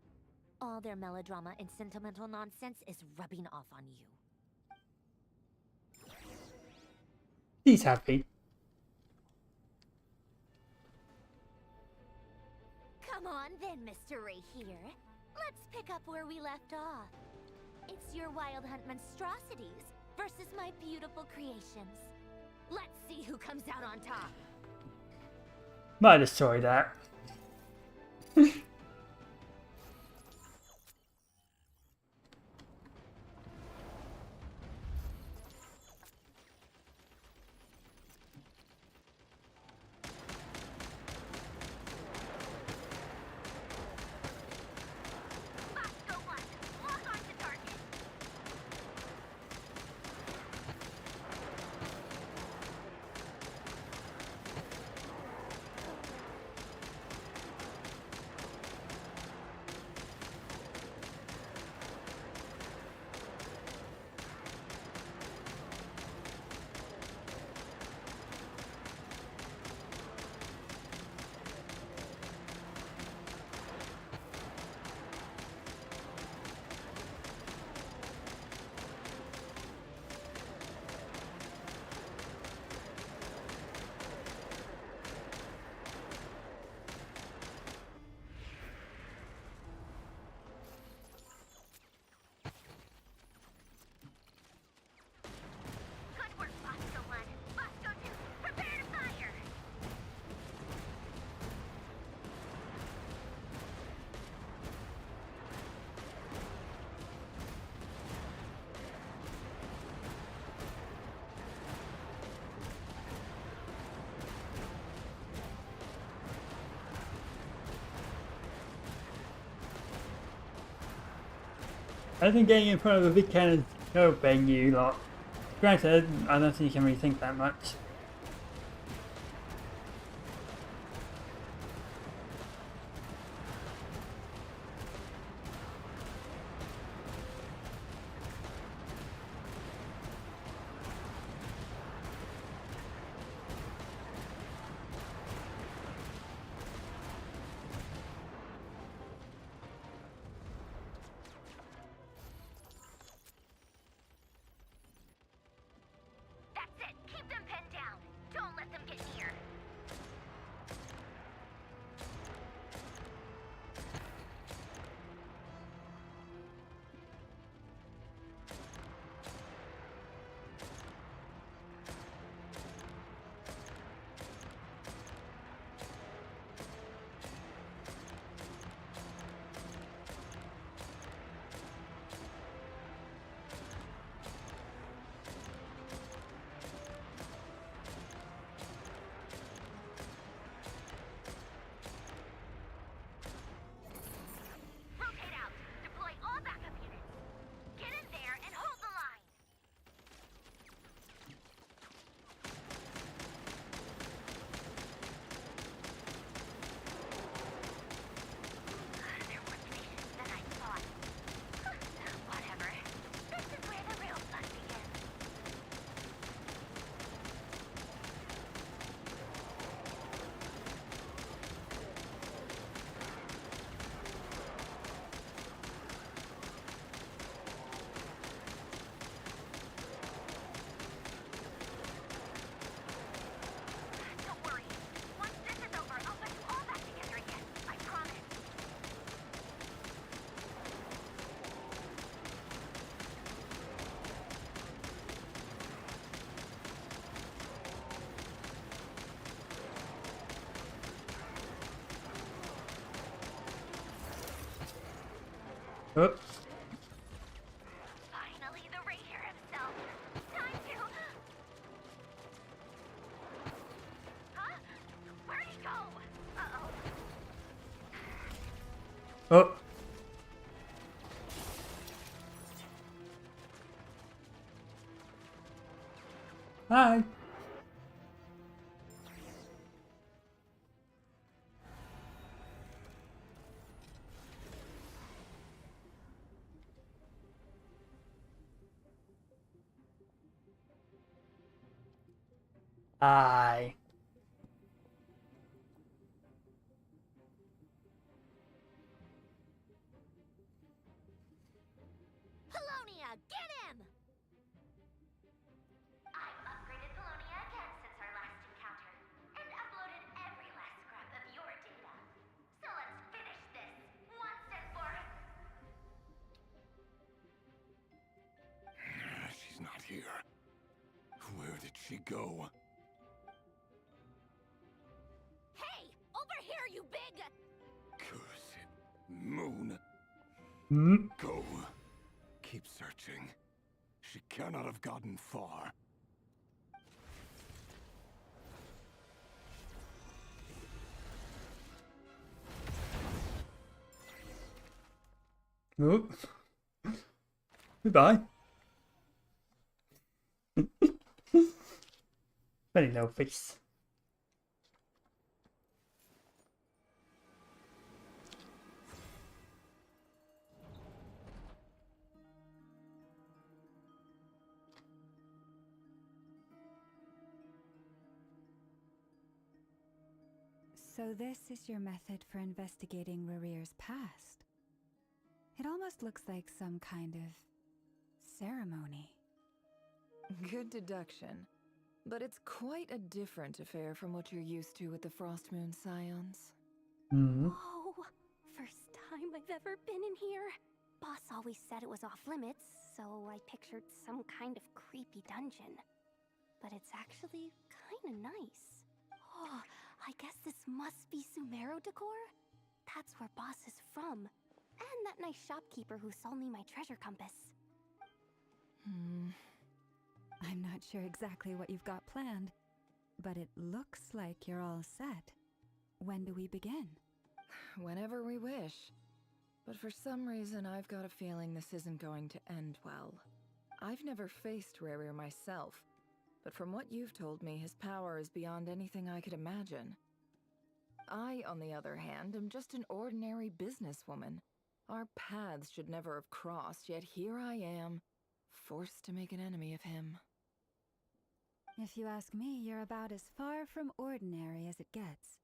All their melodrama and sentimental nonsense is rubbing off on you. He's happy. Come on then, Mr. Ray here. Let's pick up where we left off. It's your Wild Hunt monstrosities versus my beautiful creations. Let's see who comes out on top. Might destroy that. I think getting in front of a big cannon helping you lot. Granted, I don't think you can really think that much. That's it. Keep them pinned down. Don't let them get near. Rotate out. Deploy all backup units. Get in there and hold the line. They're more patient than I thought. Whatever. This is where the real fun begins. Don't worry. Once this is over, I'll put you all back together again. I promise. Oops. Finally, the Ranger himself. Time to... Huh? Where'd he go? Uh-oh. Oh. Hi. Hi. Polonia, get him! I've upgraded Polonia again since our last encounter, and uploaded every last scrap of your data. So let's finish this, once and for... She's not here. Where did she go? Hey! Over here, you big... Curse it. Moon. Hmm? Go. Keep searching. She cannot have gotten far. Oops. Goodbye. Funny little face. So this is your method for investigating Rarir's past. It almost looks like some kind of ceremony. Good deduction. But it's quite a different affair from what you're used to with the Frost Moon Scions. Hmm. Whoa! First time I've ever been in here. Boss always said it was off limits, so I pictured some kind of creepy dungeon. But it's actually kinda nice. Oh, I guess this must be Sumero decor? That's where Boss is from. And that nice shopkeeper who sold me my treasure compass. I'm not sure exactly what you've got planned, but it looks like you're all set. When do we begin? Whenever we wish. But for some reason, I've got a feeling this isn't going to end well. I've never faced Rerir myself, but from what you've told me, his power is beyond anything I could imagine. I, on the other hand, am just an ordinary businesswoman. Our paths should never have crossed, yet here I am, forced to make an enemy of him. If you ask me, you're about as far from ordinary as it gets.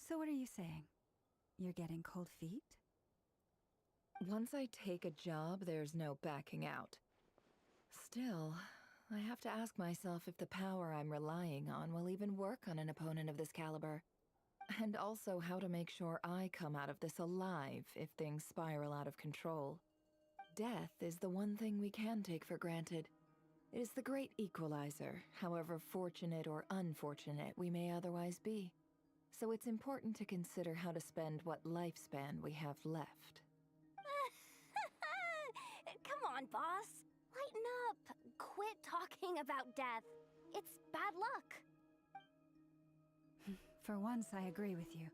So what are you saying? You're getting cold feet? Once I take a job, there's no backing out. Still, I have to ask myself if the power I'm relying on will even work on an opponent of this caliber. And also how to make sure I come out of this alive if things spiral out of control. Death is the one thing we can take for granted. It is the great equalizer, however fortunate or unfortunate we may otherwise be. So it's important to consider how to spend what lifespan we have left. Come on, boss. Lighten up. Quit talking about death. It's bad luck. For once, I agree with you.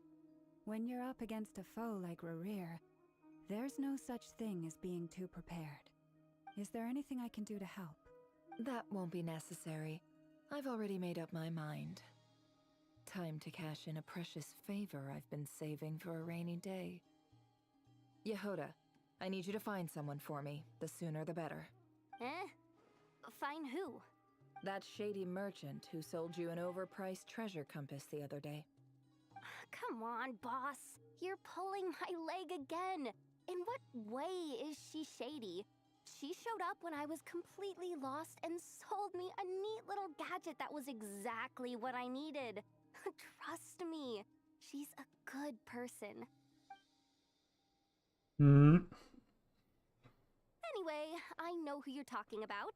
When you're up against a foe like Rerir, there's no such thing as being too prepared. Is there anything I can do to help? That won't be necessary. I've already made up my mind. Time to cash in a precious favor I've been saving for a rainy day. Yehoda, I need you to find someone for me. The sooner the better. Eh? Find who? That shady merchant who sold you an overpriced treasure compass the other day. Come on, boss. You're pulling my leg again. In what way is she shady? She showed up when I was completely lost and sold me a neat little gadget that was exactly what I needed. Trust me, she's a good person. Anyway, I know who you're talking about.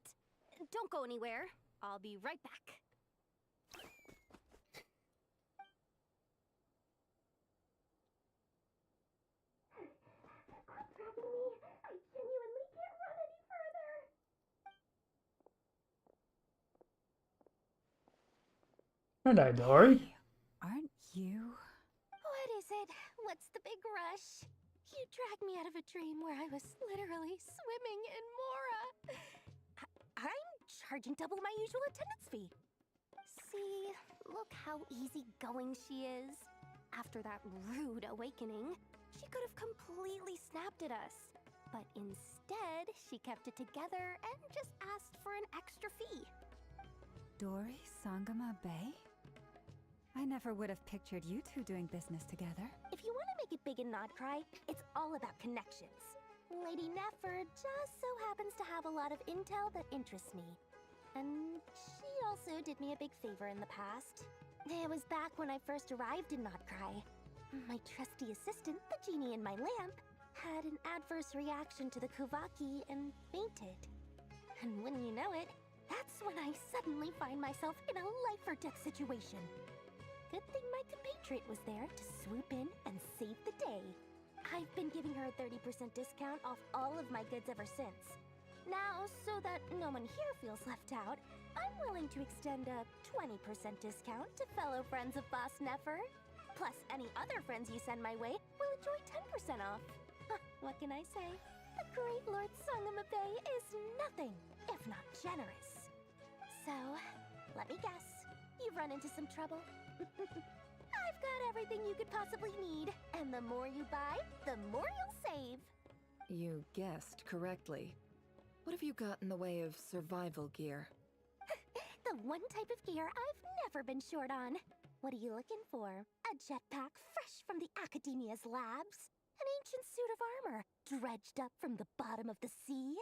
Don't go anywhere. I'll be right back. Quit grabbing me. I genuinely can't run any further. Hello, Dory. Aren't you? What is it? What's the big rush? You dragged me out of a dream where I was literally swimming in Mora. I'm charging double my usual attendance fee. See, look how easygoing she is. After that rude awakening, she could have completely snapped at us. But instead, she kept it together and just asked for an extra fee. Dory Sangama Bay? I never would have pictured you two doing business together. If you want to make it big in Nod-krai, it's all about connections. Lady Nefer just so happens to have a lot of intel that interests me. And she also did me a big favor in the past. It was back when I first arrived in Nod-krai. My trusty assistant, the genie in my lamp, had an adverse reaction to the Kuvaki and fainted. And wouldn't you know it, that's when I suddenly find myself in a life-or-death situation. Good thing my compatriot was there to swoop in and save the day. I've been giving her a 30% discount off all of my goods ever since. Now, so that no one here feels left out, I'm willing to extend a 20% discount to fellow friends of Boss Nefer. Plus, any other friends you send my way will enjoy 10% off. What can I say? The great Lord Sangama Bay is nothing if not generous. So, let me guess. You've run into some trouble? I've got everything you could possibly need, and the more you buy, the more you'll save. You guessed correctly. What have you got in the way of survival gear? The one type of gear I've never been short on. What are you looking for? A jetpack fresh from the Academia's labs? An ancient suit of armor dredged up from the bottom of the sea?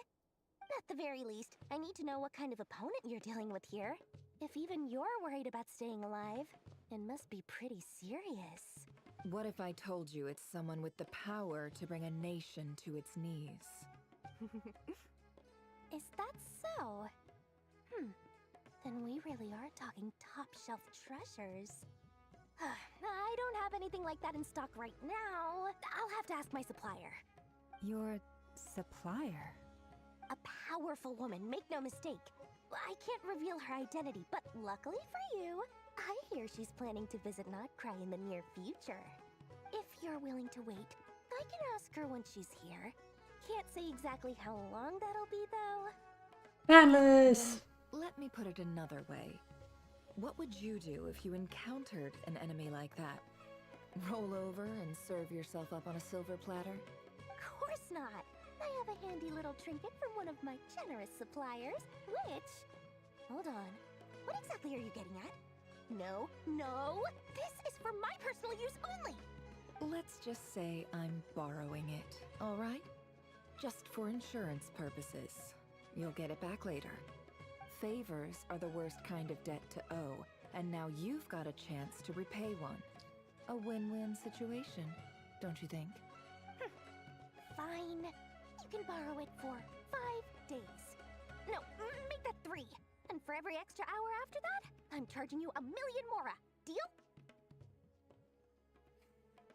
At the very least, I need to know what kind of opponent you're dealing with here. If even you're worried about staying alive, it must be pretty serious. What if I told you it's someone with the power to bring a nation to its knees? Is that so? Then we really are talking top-shelf treasures. I don't have anything like that in stock right now. I'll have to ask my supplier. Your supplier? A powerful woman, make no mistake. I can't reveal her identity, but luckily for you, I hear she's planning to visit Nod-krai in the near future. If you're willing to wait, I can ask her when she's here. Can't say exactly how long that'll be, though. Atlas! Let me put it another way. What would you do if you encountered an enemy like that? Roll over and serve yourself up on a silver platter? Of course not. I have a handy little trinket from one of my generous suppliers, which... Hold on. What exactly are you getting at? No, no! This is for my personal use only! Let's just say I'm borrowing it, all right? Just for insurance purposes. You'll get it back later. Favors are the worst kind of debt to owe, and now you've got a chance to repay one. A win-win situation, don't you think? Fine. You can borrow it for 5 days. No, make that 3. And for every extra hour after that, I'm charging you 1,000,000 mora. Deal?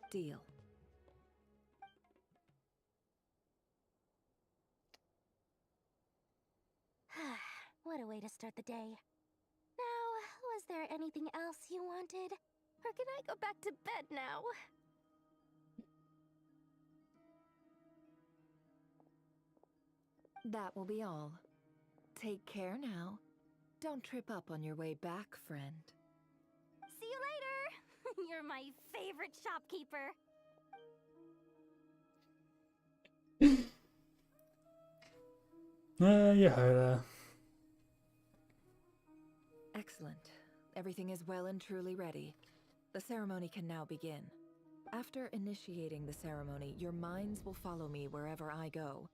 Deal. What a way to start the day. Now, was there anything else you wanted? Or can I go back to bed now? That will be all. Take care now. Don't trip up on your way back, friend. See you later! You're my favorite shopkeeper. You heard her. Excellent. Everything is well and truly ready. The ceremony can now begin. After initiating the ceremony, your minds will follow me wherever I go.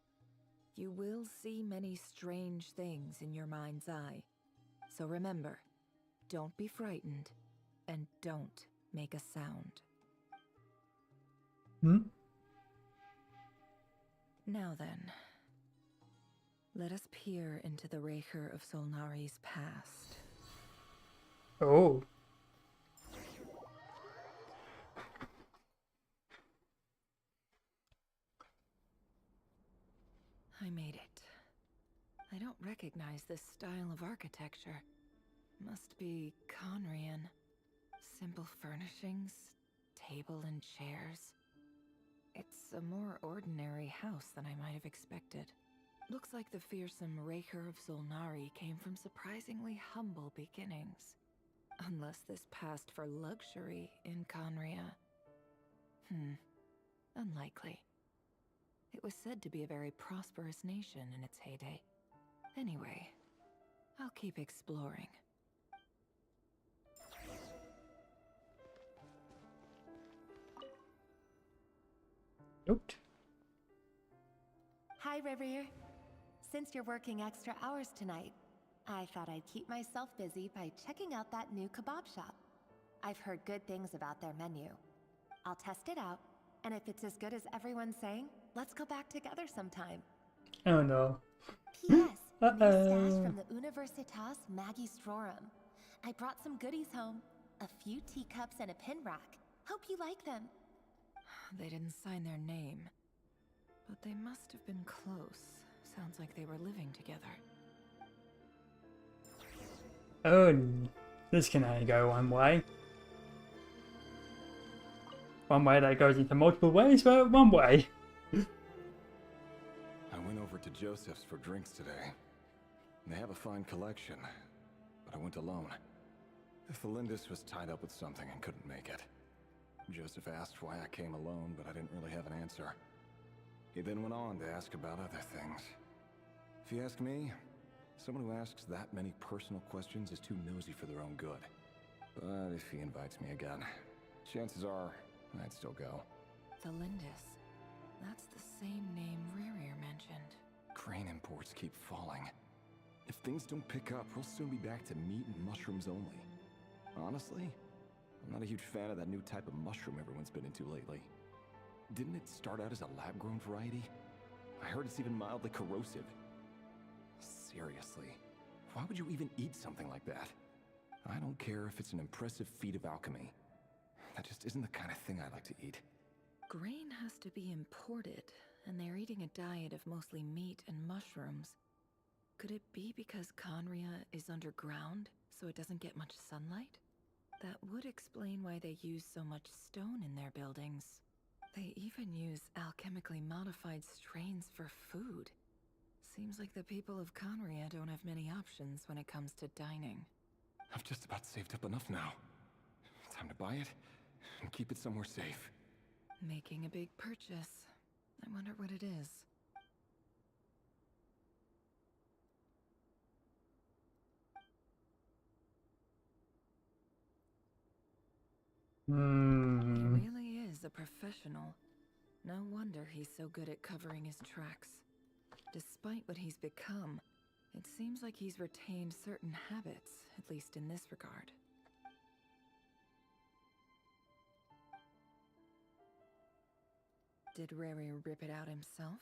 You will see many strange things in your mind's eye. So remember, don't be frightened, and don't make a sound. Now then, let us peer into the Raker of Solnari's past. Oh. I made it. I don't recognize this style of architecture. Must be Conrian. Simple furnishings, table and chairs. It's a more ordinary house than I might have expected. Looks like the fearsome Raker of Solnari came from surprisingly humble beginnings. Unless this passed for luxury in Conria. Unlikely. It was said to be a very prosperous nation in its heyday. Anyway, I'll keep exploring. Nope. Hi, Rivier. Since you're working extra hours tonight, I thought I'd keep myself busy by checking out that new kebab shop. I've heard good things about their menu. I'll test it out, and if it's as good as everyone's saying, let's go back together sometime. Oh no. P.S. New stash from the Universitas Magistrorum. I brought some goodies home. A few teacups and a pin rack. Hope you like them. They didn't sign their name, but they must have been close. Sounds like they were living together. Oh, this can only go one way. One way that goes into multiple ways, but one way. I went over to Joseph's for drinks today. They have a fine collection, but I went alone. Felindus was tied up with something and couldn't make it. Joseph asked why I came alone, but I didn't really have an answer. He then went on to ask about other things. If you ask me, someone who asks that many personal questions is too nosy for their own good. But if he invites me again, chances are I'd still go. Felindus. That's the same name Rerir mentioned. Crane imports keep falling. If things don't pick up, we'll soon be back to meat and mushrooms only. Honestly, I'm not a huge fan of that new type of mushroom everyone's been into lately. Didn't it start out as a lab-grown variety? I heard it's even mildly corrosive. Seriously, why would you even eat something like that? I don't care if it's an impressive feat of alchemy. That just isn't the kind of thing I like to eat. Grain has to be imported, and they're eating a diet of mostly meat and mushrooms. Could it be because Conria is underground, so it doesn't get much sunlight? That would explain why they use so much stone in their buildings. They even use alchemically modified strains for food. Seems like the people of Conria don't have many options when it comes to dining. I've just about saved up enough now. Time to buy it and keep it somewhere safe. Making a big purchase. I wonder what it is. He really is a professional. No wonder he's so good at covering his tracks. Despite what he's become, it seems like he's retained certain habits, at least in this regard. Did Rary rip it out himself?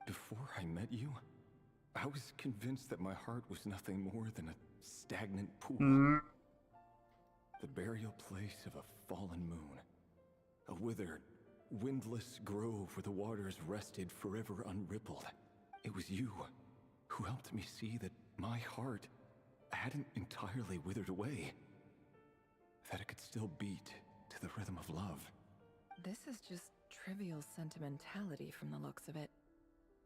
Before I met you, I was convinced that my heart was nothing more than a stagnant pool. The burial place of a fallen moon. A withered, windless grove where the waters rested forever unrippled. It was you who helped me see that my heart hadn't entirely withered away. That it could still beat to the rhythm of love. This is just trivial sentimentality from the looks of it.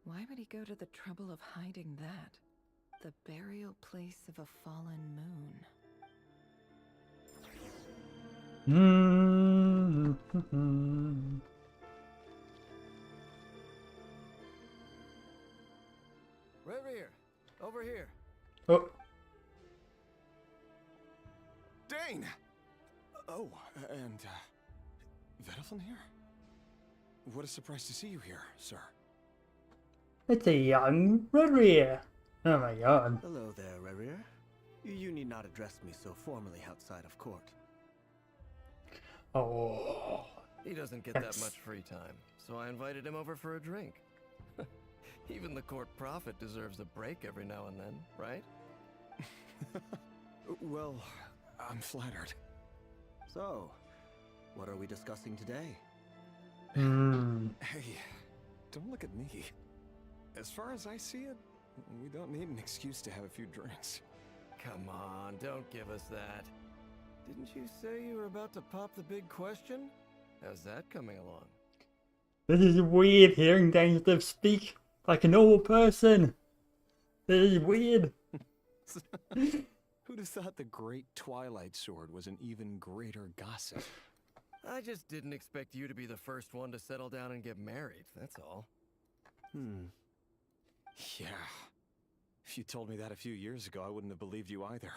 Why would he go to the trouble of hiding that? The burial place of a fallen moon. Reverie, over here. Oh. Dane! Oh, and, Vedaflin here? What a surprise to see you here, sir. It's a young Rurrier. Oh my god. Hello there, Reverie. You need not address me so formally outside of court. Oh. He doesn't get that much free time, so I invited him over for a drink. Even the court prophet deserves a break every now and then, right? Well, I'm flattered. So, what are we discussing today? Hey, don't look at me. As far as I see it, we don't need an excuse to have a few drinks. Come on, don't give us that. Didn't you say you were about to pop the big question? How's that coming along? This is weird hearing Dainsleif speak like a normal person. This is weird. Who'd have thought the great Twilight Sword was an even greater gossip? I just didn't expect you to be the first one to settle down and get married, that's all. Yeah. If you told me that a few years ago, I wouldn't have believed you either.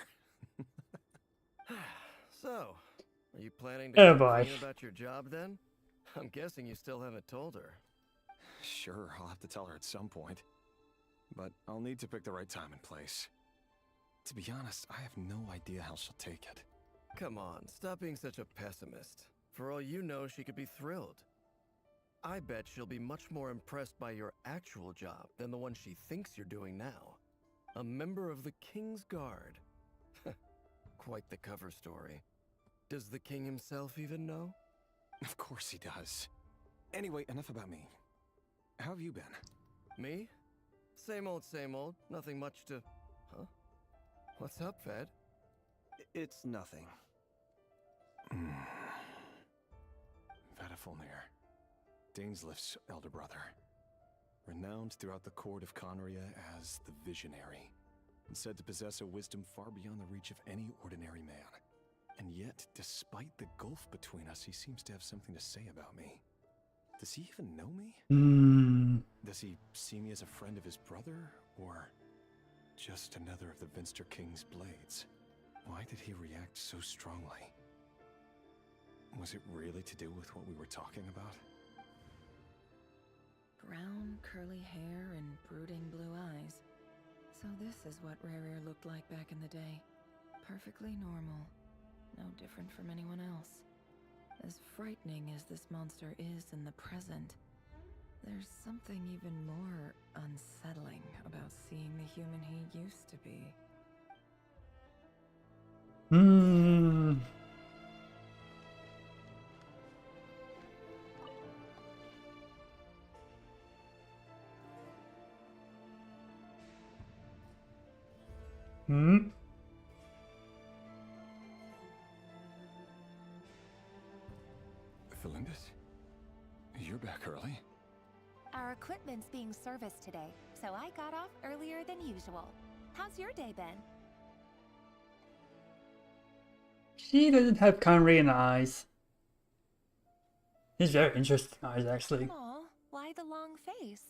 So, are you planning to boy. complain about your job then? I'm guessing you still haven't told her. Sure, I'll have to tell her at some point. But I'll need to pick the right time and place. To be honest, I have no idea how she'll take it. Come on, stop being such a pessimist. For all you know, she could be thrilled. I bet she'll be much more impressed by your actual job than the one she thinks you're doing now. A member of the King's Guard. Quite the cover story. Does the king himself even know? Of course he does. Anyway, enough about me. How have you been? Me? Same old, same old. Nothing much to... Huh? What's up, Fed? It's nothing. Vedaflin, Dainsleif's elder brother. Renowned throughout the court of Conria as the Visionary, and said to possess a wisdom far beyond the reach of any ordinary man. And yet, despite the gulf between us, he seems to have something to say about me. Does he even know me? Does he see me as a friend of his brother, or just another of the Vinster King's blades? Why did he react so strongly? Was it really to do with what we were talking about? Brown, curly hair and brooding blue eyes. So this is what Rarier looked like back in the day. Perfectly normal. No different from anyone else. As frightening as this monster is in the present, there's something even more unsettling about seeing the human he used to be. Hmm? Felindis? You're back early? Our equipment's being serviced today, so I got off earlier than usual. How's your day been? She doesn't have Korean eyes. She's very interesting eyes, actually. Aw, why the long face?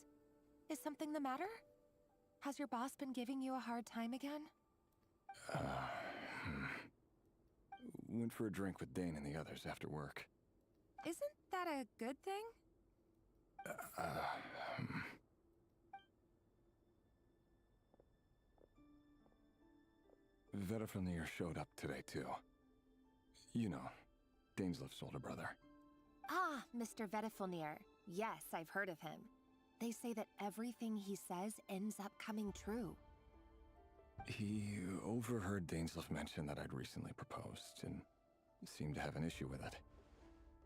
Is something the matter? Has your boss been giving you a hard time again? Went for a drink with Dane and the others after work. Isn't that a good thing? Vedifnir showed up today, too. You know, Daneslif's older brother. Ah, Mr. Vedifnir. Yes, I've heard of him. They say that everything he says ends up coming true. He overheard Daneslif mention that I'd recently proposed, and seemed to have an issue with it.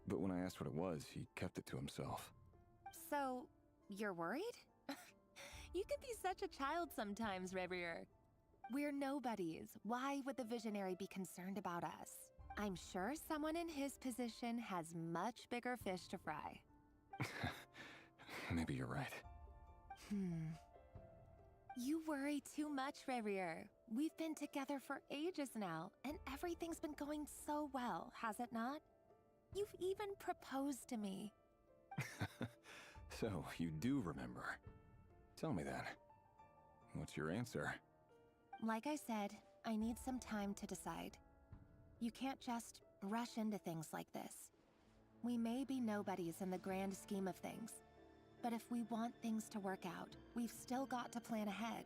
But when I asked what it was, he kept it to himself. So, you're worried? You can be such a child sometimes, Revier. We're nobodies. Why would the Visionary be concerned about us? I'm sure someone in his position has much bigger fish to fry. Maybe you're right. You worry too much, Revier. We've been together for ages now, and everything's been going so well, has it not? You've even proposed to me. So, you do remember. Tell me then. What's your answer? Like I said, I need some time to decide. You can't just rush into things like this. We may be nobodies in the grand scheme of things, but if we want things to work out, we've still got to plan ahead.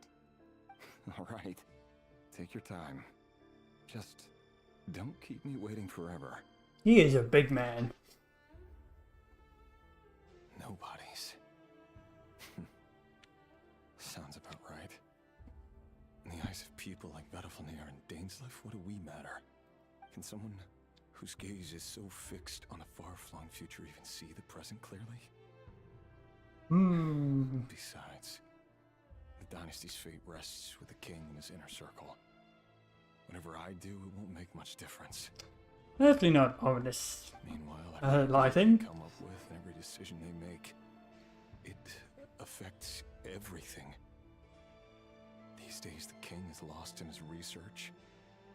All right. Take your time. Just don't keep me waiting forever. He is a big man. Nobodies. Sounds about right. In the eyes of people like Vedifnir and Daneslif, what do we matter? Can someone whose gaze is so fixed on a far-flung future even see the present clearly? Besides, the dynasty's fate rests with the king and his inner circle. Whatever I do, it won't make much difference. Definitely not ominous. Meanwhile, lighting. Come up with and every decision they make, it affects everything. These days, the king is lost in his research,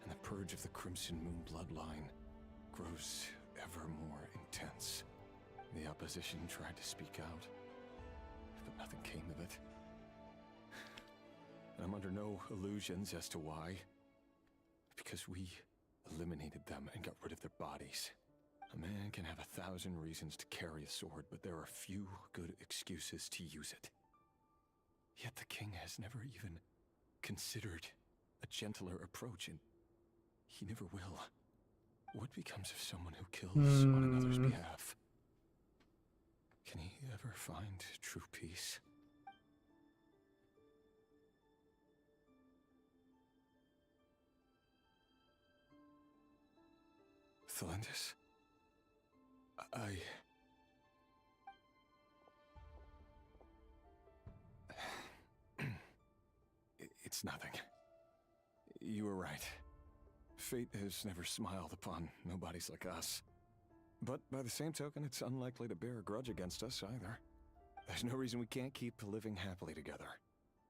and the purge of the Crimson Moon bloodline grows ever more intense. The opposition tried to speak out, but nothing came of it. And I'm under no illusions as to why. Because we eliminated them and got rid of their bodies. A man can have 1,000 reasons to carry a sword, but there are few good excuses to use it. Yet the king has never even considered a gentler approach, and he never will. What becomes of someone who kills on another's behalf? Can he ever find true peace? Felindis, It's nothing. You were right. Fate has never smiled upon nobodies like us. But by the same token, it's unlikely to bear a grudge against us either. There's no reason we can't keep living happily together,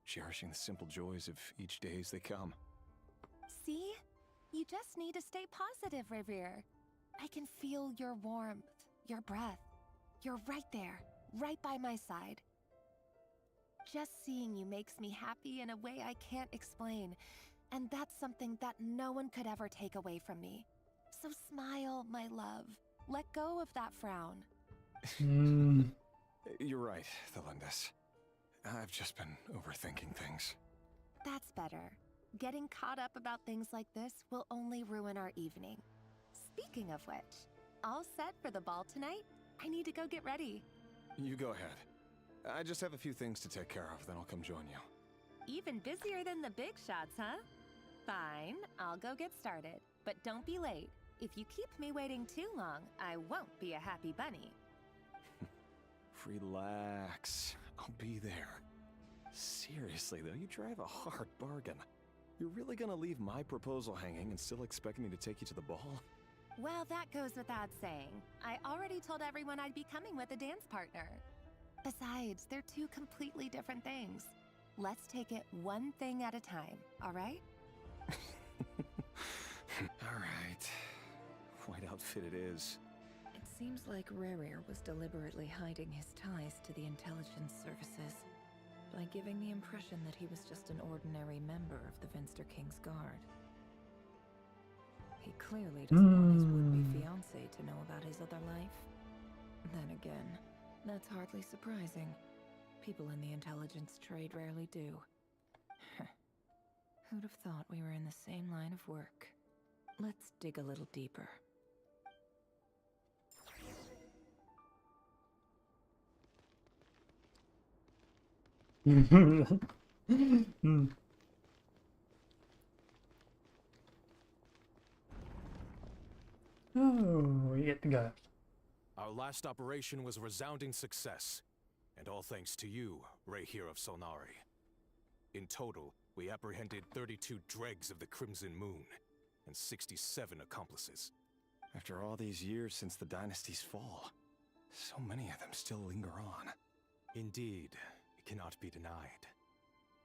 cherishing the simple joys of each day as they come. See? You just need to stay positive, Revier. I can feel your warmth, your breath. You're right there, right by my side. Just seeing you makes me happy in a way I can't explain, and that's something that no one could ever take away from me. So smile, my love. Let go of that frown. You're right, Felindis. I've just been overthinking things. That's better. Getting caught up about things like this will only ruin our evening. Speaking of which, all set for the ball tonight? I need to go get ready. You go ahead. I just have a few things to take care of, then I'll come join you. Even busier than the big shots, huh? Fine, I'll go get started. But don't be late. If you keep me waiting too long, I won't be a happy bunny. Relax. I'll be there. Seriously, though, you drive a hard bargain. You're really gonna leave my proposal hanging and still expect me to take you to the ball? Well, that goes without saying. I already told everyone I'd be coming with a dance partner. Besides, they're two completely different things. Let's take it one thing at a time, all right? Alright. White outfit it is. It seems like Rerir was deliberately hiding his ties to the intelligence services by giving the impression that he was just an ordinary member of the Vinster King's Guard. He clearly doesn't want his would-be fiancée to know about his other life. Then again, that's hardly surprising. People in the intelligence trade rarely do. Who'd have thought we were in the same line of work? Let's dig a little deeper. Oh, we get to go. Our last operation was a resounding success, and all thanks to you, Rehir of Solnari. In total, we apprehended 32 dregs of the Crimson Moon, and 67 accomplices. After all these years since the dynasty's fall, so many of them still linger on. Indeed, it cannot be denied.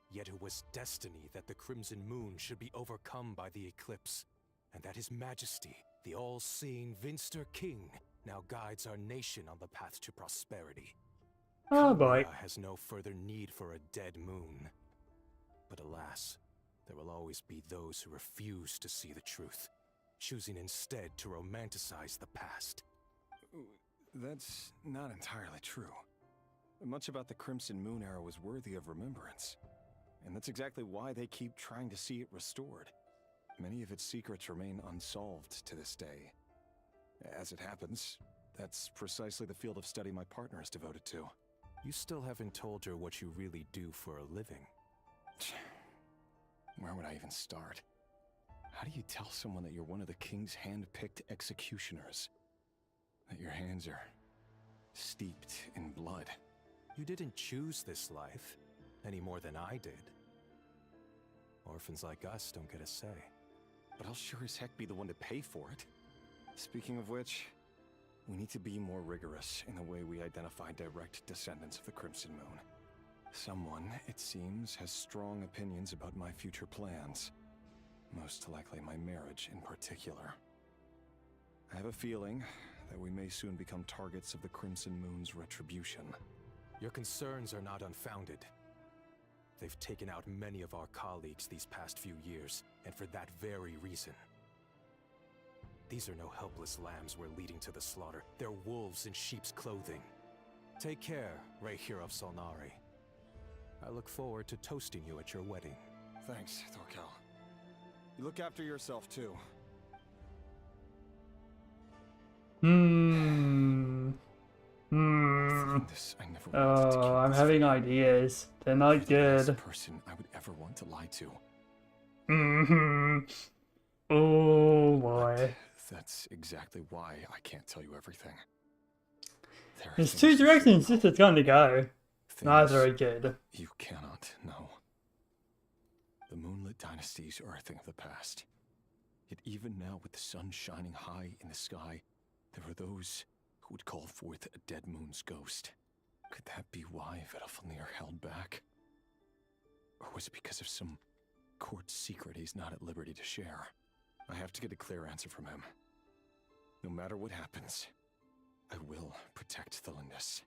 Yet it was destiny that the Crimson Moon should be overcome by the eclipse, and that His Majesty, the all-seeing Vinster King, now guides our nation on the path to prosperity. Oh boy. Korea has no further need for a dead moon. But alas, there will always be those who refuse to see the truth, choosing instead to romanticize the past. That's not entirely true. Much about the Crimson Moon era was worthy of remembrance. And that's exactly why they keep trying to see it restored. Many of its secrets remain unsolved to this day. As it happens, that's precisely the field of study my partner is devoted to. You still haven't told her what you really do for a living. Where would I even start? How do you tell someone that you're one of the king's hand-picked executioners? That your hands are steeped in blood? You didn't choose this life, any more than I did. Orphans like us don't get a say. But I'll sure as heck be the one to pay for it. Speaking of which, we need to be more rigorous in the way we identify direct descendants of the Crimson Moon. Someone, it seems, has strong opinions about my future plans. Most likely my marriage in particular. I have a feeling that we may soon become targets of the Crimson Moon's retribution. Your concerns are not unfounded. They've taken out many of our colleagues these past few years, and for that very reason. These are no helpless lambs we're leading to the slaughter. They're wolves in sheep's clothing. Take care, Rehir of Solnari. I look forward to toasting you at your wedding. Thanks, Thorkel. You look after yourself, too. This, I never wanted to keep I'm this having ideas. They're not You're the good. last person I would ever want to lie to. Oh boy. That's exactly why I can't tell you everything. There are There's things two you should directions know. this is going to go. Neither are Things good. You cannot know. The Moonlit Dynasties are a thing of the past. Yet even now, with the sun shining high in the sky, there are those who would call forth a dead moon's ghost. Could that be why Vedalfnir held back? Or was it because of some court secret he's not at liberty to share? I have to get a clear answer from him. No matter what happens, I will protect the Lindis.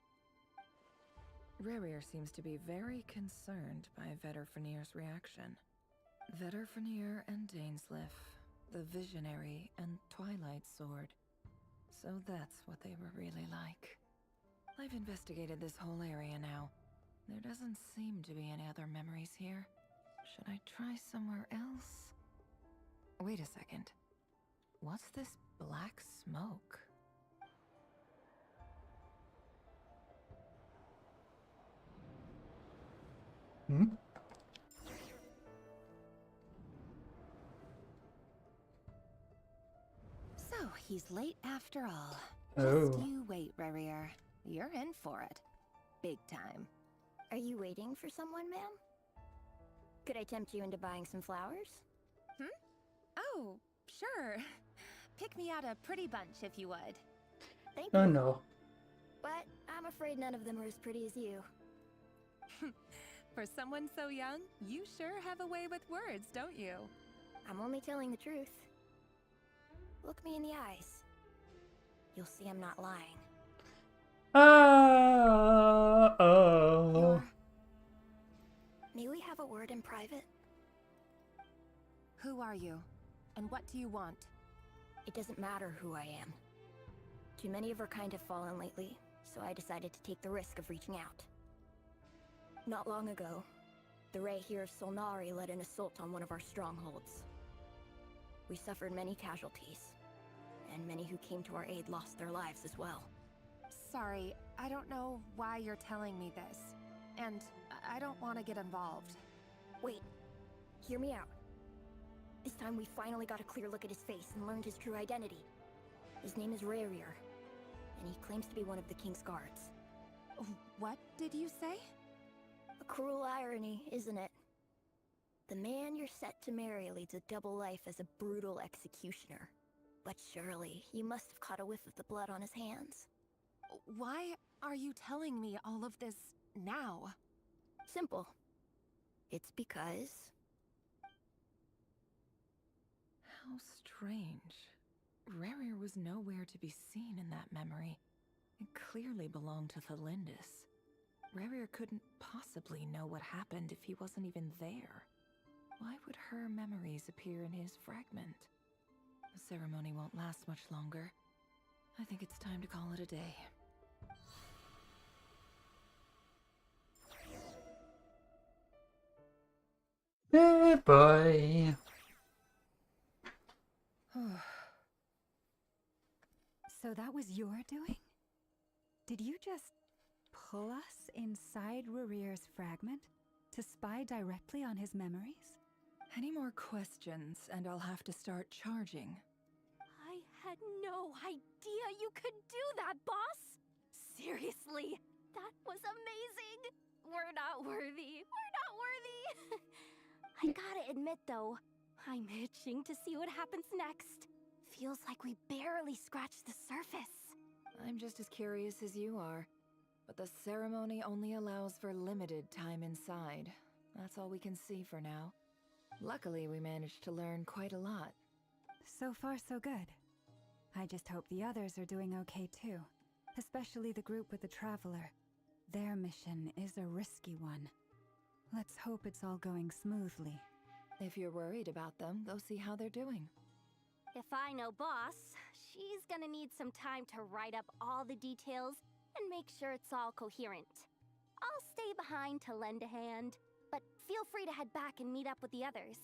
Rerir seems to be very concerned by Vedalfnir's reaction. Vedalfnir and Dainsleif, the Visionary and Twilight Sword. So that's what they were really like. I've investigated this whole area now. There doesn't seem to be any other memories here. Should I try somewhere else? Wait a second. What's this black smoke? So, he's late after all. Oh. Just you wait, Rerir. You're in for it. Big time. Are you waiting for someone, ma'am? Could I tempt you into buying some flowers? Oh, sure. Pick me out a pretty bunch if you would. Thank Oh you. no. But I'm afraid none of them are as pretty as you. For someone so young, you sure have a way with words, don't you? I'm only telling the truth. Look me in the eyes. You'll see I'm not lying. Oh. May we have a word in private? Who are you? And what do you want? It doesn't matter who I am. Too many of our kind have fallen lately, so I decided to take the risk of reaching out. Not long ago, the Ray here of Solnari led an assault on one of our strongholds. We suffered many casualties, and many who came to our aid lost their lives as well. Sorry, I don't know why you're telling me this. And I don't want to get involved. Wait, hear me out. This time we finally got a clear look at his face and learned his true identity. His name is Rarier, and he claims to be one of the King's guards. What did you say? A cruel irony, isn't it? The man you're set to marry leads a double life as a brutal executioner. But surely, you must have caught a whiff of the blood on his hands. Why are you telling me all of this now? Simple. It's because... How strange. Rarier was nowhere to be seen in that memory. It clearly belonged to Thalindis. Rarier couldn't possibly know what happened if he wasn't even there. Why would her memories appear in his fragment? The ceremony won't last much longer. I think it's time to call it a day. Hey boy. So that was your doing? Did you just pull us inside Rarier's fragment to spy directly on his memories? Any more questions, and I'll have to start charging. I had no idea you could do that, boss! Seriously, that was amazing! We're not worthy. We're not worthy! I gotta admit, though, I'm itching to see what happens next. Feels like we barely scratched the surface. I'm just as curious as you are. But the ceremony only allows for limited time inside. That's all we can see for now. Luckily, we managed to learn quite a lot. So far, so good. I just hope the others are doing okay too. Especially the group with the Traveler. Their mission is a risky one. Let's hope it's all going smoothly. If you're worried about them, go see how they're doing. If I know boss, she's gonna need some time to write up all the details and make sure it's all coherent. I'll stay behind to lend a hand, but feel free to head back and meet up with the others.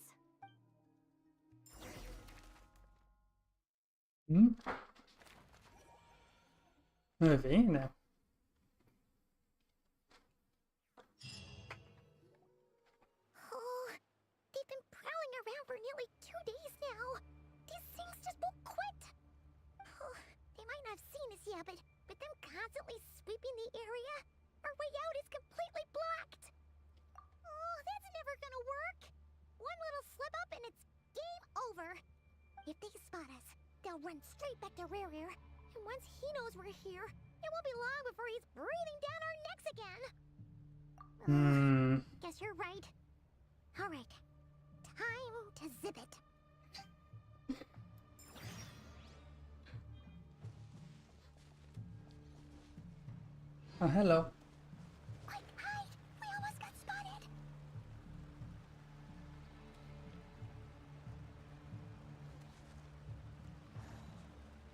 Vina. Oh, they've been prowling around for nearly 2 days now. These things just won't quit. Oh, they might not have seen us yet, but them constantly sweeping the area, our way out is completely blocked. Oh, that's never gonna work. One little slip up and it's game over. If they spot us, they'll run straight back to Rarier. And once he knows we're here, it won't be long before he's breathing down our necks again. Guess you're right. All right, time to zip it. Oh, hello. Quick, hide! We almost got spotted.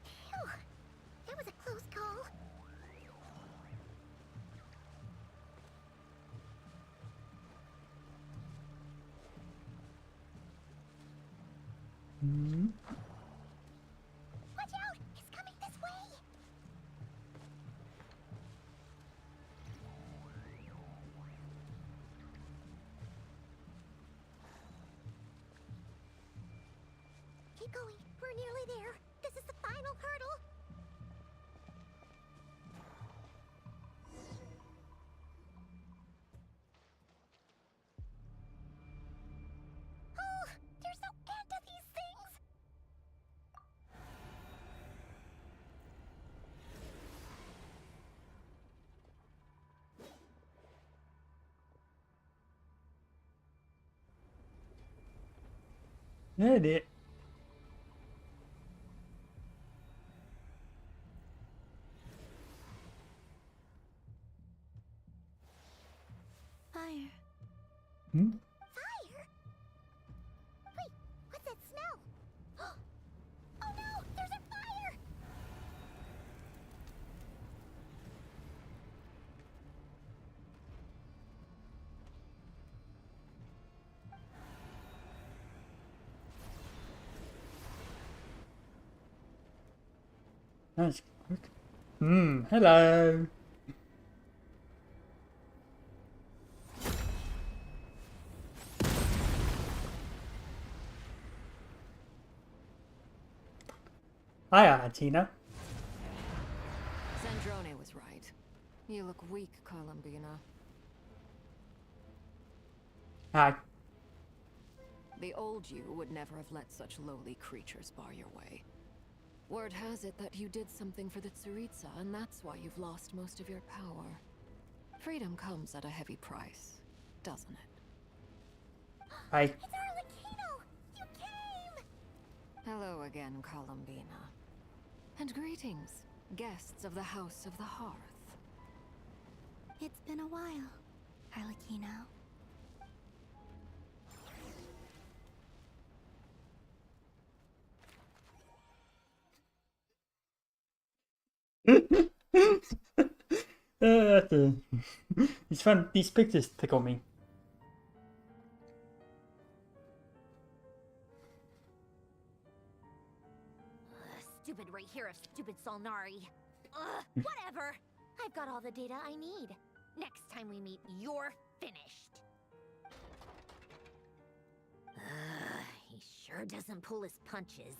Phew, that was a close call. Watch out! It's coming this way! Keep going. We're nearly there. This is the final hurdle. Heard it. Fire. Hmm? Fire? Wait, what's that smell? Oh no, there's a fire! That's good. Hello. Hiya, Tina. Sandrone was right. You look weak, Columbina. Hi. The old you would never have let such lowly creatures bar your way. Word has it that you did something for the Tsaritsa, and that's why you've lost most of your power. Freedom comes at a heavy price, doesn't it? Hi. It's Arlecchino! You came! Hello again, Columbina. And greetings, guests of the House of the Hearth. It's been a while, Arlecchino. It's fun. These pictures tickle me. Stupid right here of stupid Solnari. Whatever. I've got all the data I need. Next time we meet, you're finished. He sure doesn't pull his punches.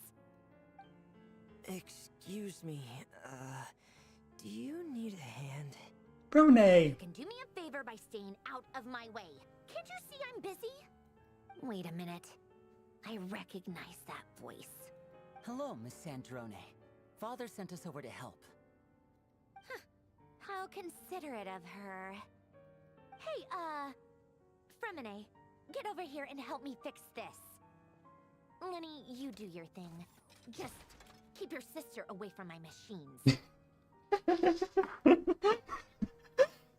Excuse me, do you need a hand? Brune. You can do me a favor by staying out of my way. Can't you see I'm busy? Wait a minute. I recognize that voice. Hello, Miss Sandrone. Father sent us over to help. How considerate of her. Hey, Fremine, get over here and help me fix this. Lenny, you do your thing. Just keep your sister away from my machines.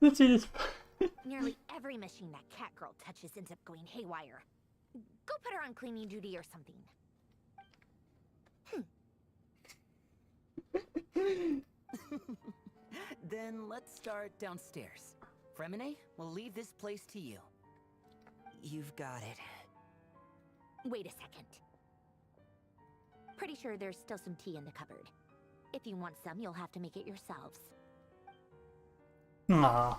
Let's see this. Nearly every machine that cat girl touches ends up going haywire. Go put her on cleaning duty or something. Then let's start downstairs. Fremine, we'll leave this place to you. You've got it. Wait a second. Pretty sure there's still some tea in the cupboard. If you want some, you'll have to make it yourselves. Aww.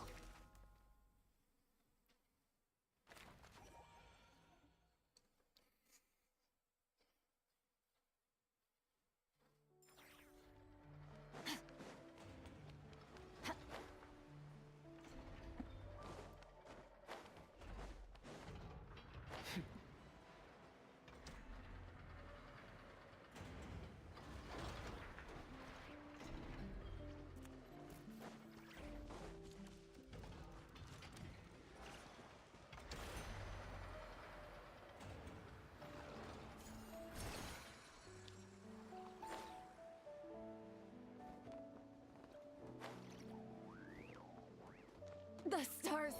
The stars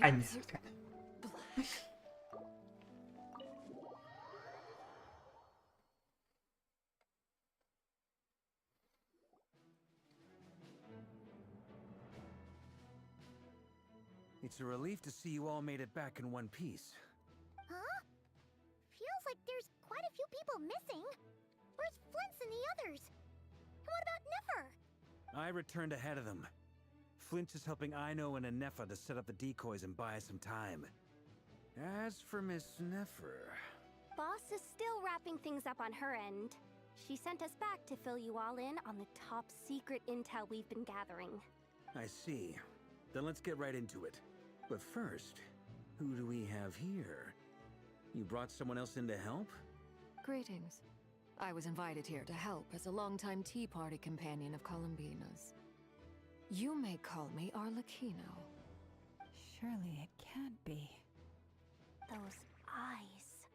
I fade knew. to black. It's a relief to see you all made it back in one piece. Huh? Feels like there's quite a few people missing. Where's Flint's and the others? And what about Nefer? I returned ahead of them. Flint is helping Aino and Anefa to set up the decoys and buy us some time. As for Miss Nefer... Boss is still wrapping things up on her end. She sent us back to fill you all in on the top secret intel we've been gathering. I see. Then let's get right into it. But first, who do we have here? You brought someone else in to help? Greetings. I was invited here to help as a longtime Tea Party companion of Columbina's. You may call me Arlecchino. Surely it can't be. Those eyes.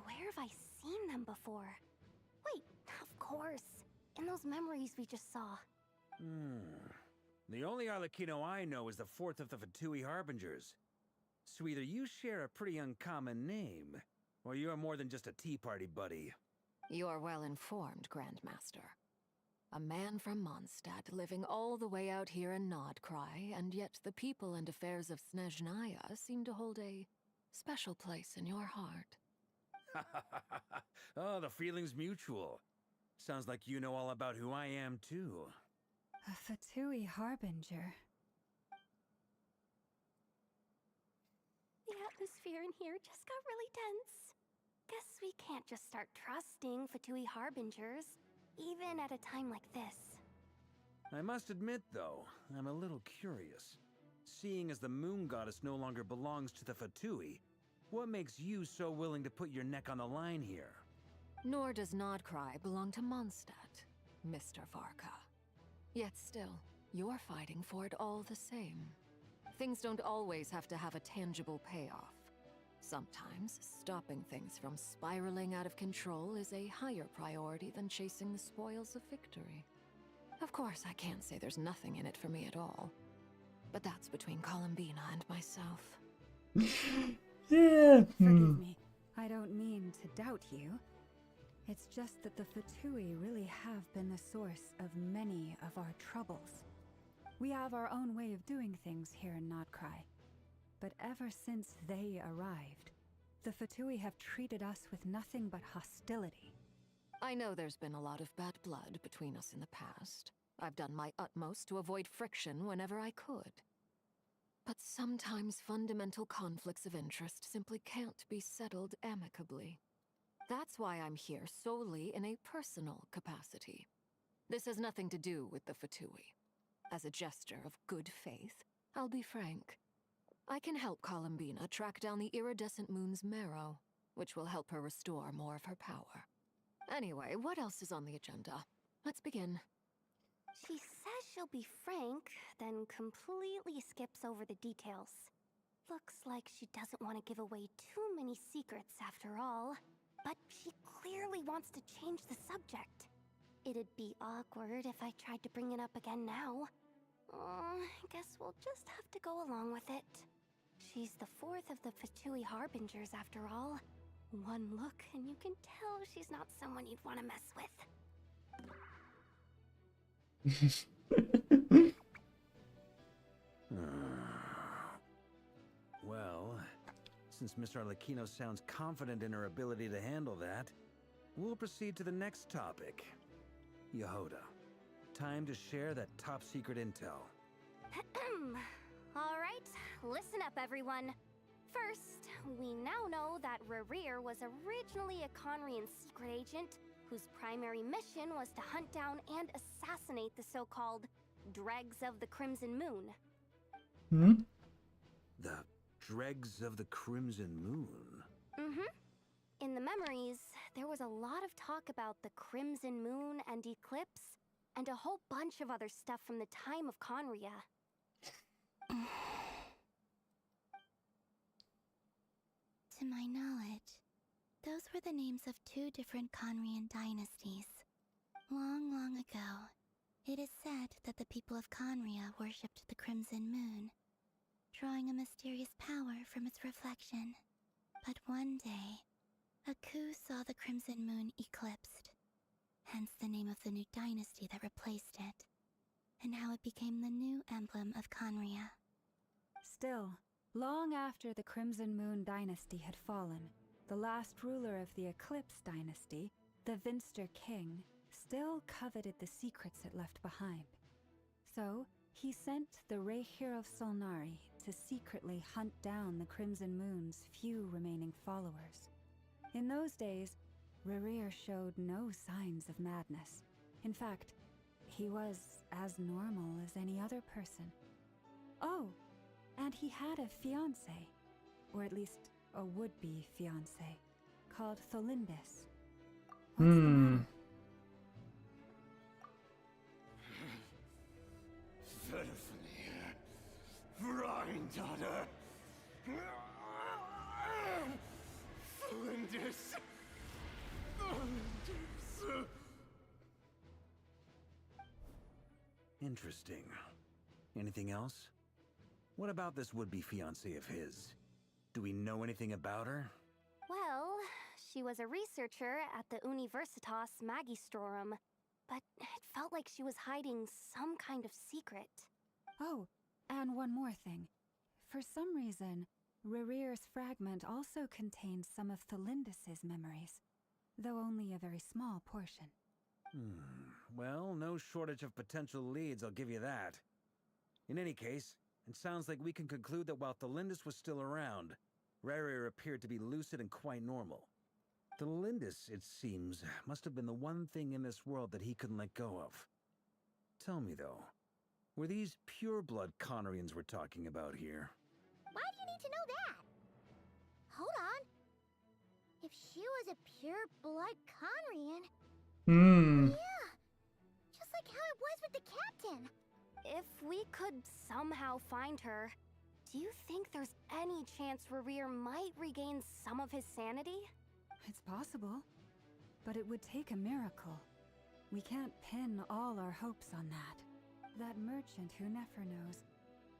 Where have I seen them before? Wait, of course. In those memories we just saw. The only Arlecchino I know is the fourth of the Fatui Harbingers. So either you share a pretty uncommon name, or you're more than just a tea party buddy. You're well informed, Grandmaster. A man from Mondstadt living all the way out here in Nod-krai, and yet the people and affairs of Snezhnaya seem to hold a special place in your heart. Oh, the feeling's mutual. Sounds like you know all about who I am, too. A Fatui Harbinger. The atmosphere in here just got really tense. Guess we can't just start trusting Fatui Harbingers, even at a time like this. I must admit, though, I'm a little curious. Seeing as the moon goddess no longer belongs to the Fatui, what makes you so willing to put your neck on the line here? Nor does Nod-krai belong to Mondstadt, Mr. Varka. Yet still, you're fighting for it all the same. Things don't always have to have a tangible payoff. Sometimes, stopping things from spiraling out of control is a higher priority than chasing the spoils of victory. Of course, I can't say there's nothing in it for me at all. But that's between Columbina and myself. Yeah. Forgive me. I don't mean to doubt you. It's just that the Fatui really have been the source of many of our troubles. We have our own way of doing things here in Nod-krai. But ever since they arrived, the Fatui have treated us with nothing but hostility. I know there's been a lot of bad blood between us in the past. I've done my utmost to avoid friction whenever I could. But sometimes fundamental conflicts of interest simply can't be settled amicably. That's why I'm here solely in a personal capacity. This has nothing to do with the Fatui. As a gesture of good faith, I'll be frank. I can help Columbina track down the iridescent moon's marrow, which will help her restore more of her power. Anyway, what else is on the agenda? Let's begin. She says she'll be frank, then completely skips over the details. Looks like she doesn't want to give away too many secrets after all. But she clearly wants to change the subject. It'd be awkward if I tried to bring it up again now. Guess we'll just have to go along with it. She's the fourth of the Fatui Harbingers after all. One look and you can tell she's not someone you'd want to mess with. Well, since Mr. Arlecchino sounds confident in her ability to handle that, we'll proceed to the next topic. Yehoda, time to share that top-secret intel. Alright, listen up everyone. First, we now know that Rerir was originally a Conrian secret agent whose primary mission was to hunt down and assassinate the so-called Dregs of the Crimson Moon. The Dregs of the Crimson Moon? In the memories, there was a lot of talk about the Crimson Moon and Eclipse, and a whole bunch of other stuff from the time of Conria. To my knowledge, those were the names of two different Conrian dynasties. Long, long ago, it is said that the people of Conria worshipped the Crimson Moon, drawing a mysterious power from its reflection. But one day, a coup saw the Crimson Moon eclipsed, hence the name of the new dynasty that replaced it, and how it became the new emblem of Conria. Still, long after the Crimson Moon dynasty had fallen, the last ruler of the Eclipse dynasty, the Vinster King, still coveted the secrets it left behind. So, he sent the Rehir of Solnari to secretly hunt down the Crimson Moon's few remaining followers. In those days, Rerir showed no signs of madness. In fact, he was as normal as any other person. Oh, and he had a fiancé, or at least a would-be fiancé, called Tholindis. What's the matter? Granddaughter! Flinders! Interesting. Anything else? What about this would-be fiancé of his? Do we know anything about her? Well, she was a researcher at the Universitas Magistrorum, but it felt like she was hiding some kind of secret. Oh, and one more thing. For some reason, Rerear's fragment also contains some of Thelindis' memories, though only a very small portion. Well, no shortage of potential leads, I'll give you that. In any case, it sounds like we can conclude that while Thelindis was still around, Rerear appeared to be lucid and quite normal. Thelindis, it seems, must have been the one thing in this world that he couldn't let go of. Tell me, though, were these pure-blood Conorians we're talking about here? Why do you need to know that? Hold on. If she was a pure-blood Conrian... Yeah, just like how it was with the captain. If we could somehow find her, do you think there's any chance Rerear might regain some of his sanity? It's possible, but it would take a miracle. We can't pin all our hopes on that. That merchant who Nefer knows,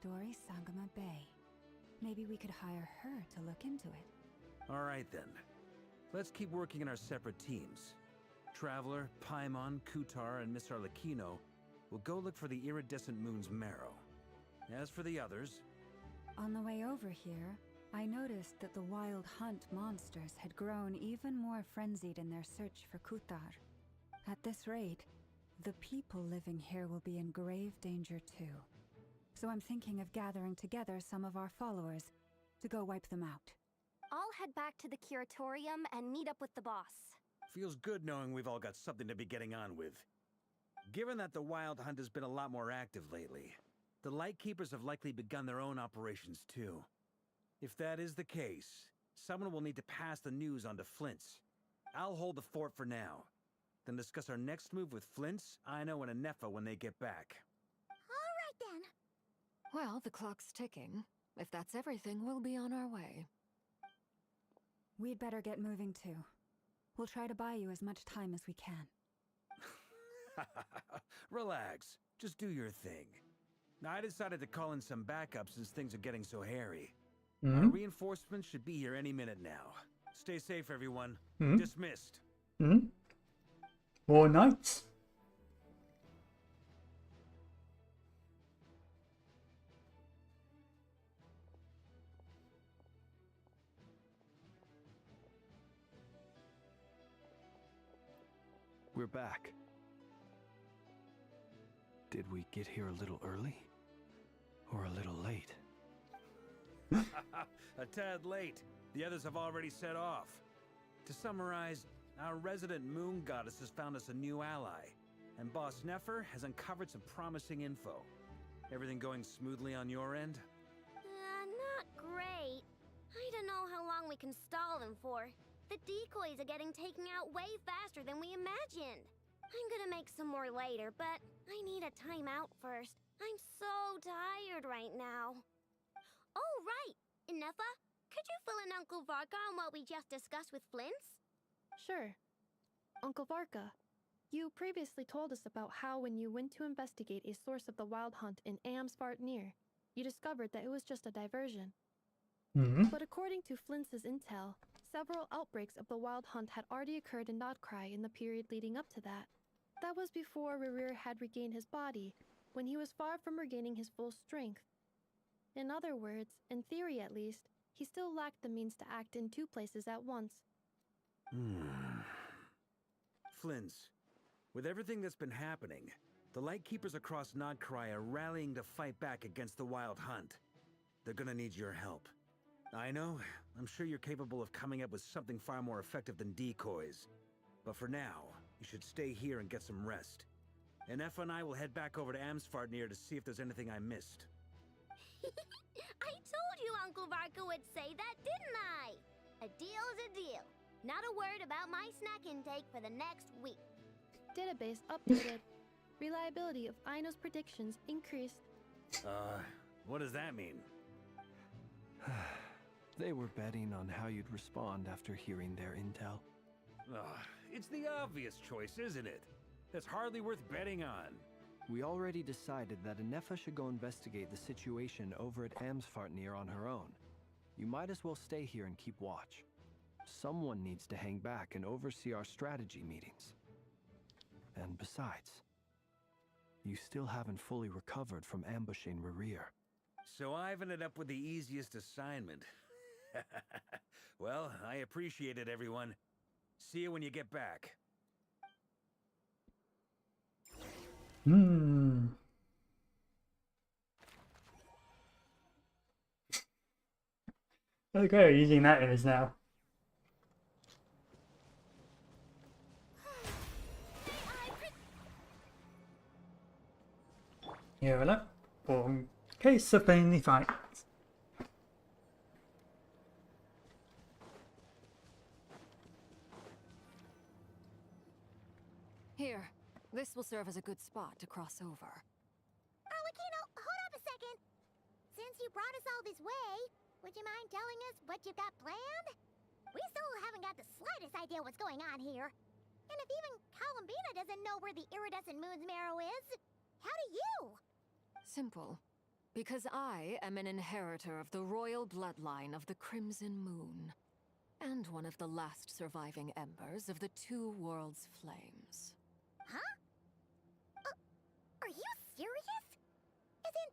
Dori Sangama Bay. Maybe we could hire her to look into it. All right, then. Let's keep working in our separate teams. Traveler, Paimon, Kutar, and Miss Arlecchino will go look for the iridescent moon's marrow. As for the others... On the way over here, I noticed that the wild hunt monsters had grown even more frenzied in their search for Kutar. At this rate, the people living here will be in grave danger too. So I'm thinking of gathering together some of our followers to go wipe them out. I'll head back to the curatorium and meet up with the boss. Feels good knowing we've all got something to be getting on with. Given that the Wild Hunt has been a lot more active lately, the Lightkeepers have likely begun their own operations too. If that is the case, someone will need to pass the news on to Flint's. I'll hold the fort for now, then discuss our next move with Flint's, Aino, and Anefa when they get back. All right then. Well, the clock's ticking. If that's everything, we'll be on our way. We'd better get moving too. We'll try to buy you as much time as we can. Relax. Just do your thing. I decided to call in some backup since things are getting so hairy. Our reinforcements should be here any minute now. Stay safe, everyone. Dismissed. More knights. We're back. Did we get here a little early? Or a little late? A tad late. The others have already set off. To summarize, our resident moon goddess has found us a new ally, and Boss Nefer has uncovered some promising info. Everything going smoothly on your end? Not great. I don't know how long we can stall them for. The decoys are getting taken out way faster than we imagined. I'm gonna make some more later, but I need a timeout first. I'm so tired right now. Oh, right! Inefa, could you fill in Uncle Varka on what we just discussed with Flint's? Sure. Uncle Varka, you previously told us about how when you went to investigate a source of the Wild Hunt in Amspartnir, you discovered that it was just a diversion. But according to Flint's intel, several outbreaks of the Wild Hunt had already occurred in Nod-krai in the period leading up to that. That was before Rerear had regained his body, when he was far from regaining his full strength. In other words, in theory at least, he still lacked the means to act in two places at once. Flint's, with everything that's been happening, the Lightkeepers across Nod-krai are rallying to fight back against the Wild Hunt. They're gonna need your help. I know, I'm sure you're capable of coming up with something far more effective than decoys. But for now, you should stay here and get some rest. Anefa and I will head back over to Amspartnir to see if there's anything I missed. I told you Uncle Varka would say that, didn't I? A deal's a deal. Not a word about my snack intake for the next week. Database updated. Reliability of Aino's predictions increased. What does that mean? They were betting on how you'd respond after hearing their intel. It's the obvious choice, isn't it? That's hardly worth betting on. We already decided that Anefa should go investigate the situation over at Amsfartnir on her own. You might as well stay here and keep watch. Someone needs to hang back and oversee our strategy meetings. And besides, you still haven't fully recovered from ambushing Rerir. So I've ended up with the easiest assignment. Well, I appreciate it, everyone. See you when you get back. Look how easy that is now. Here, look. For case of friendly fights. Here, this will serve as a good spot to cross over. Arlecchino, hold up a second. Since you brought us all this way, would you mind telling us what you've got planned? We still haven't got the slightest idea what's going on here. And if even Columbina doesn't know where the iridescent moon's marrow is, how do you? Simple. Because I am an inheritor of the royal bloodline of the Crimson Moon, and one of the last surviving embers of the Two Worlds' flames. Huh? Are you serious? As in,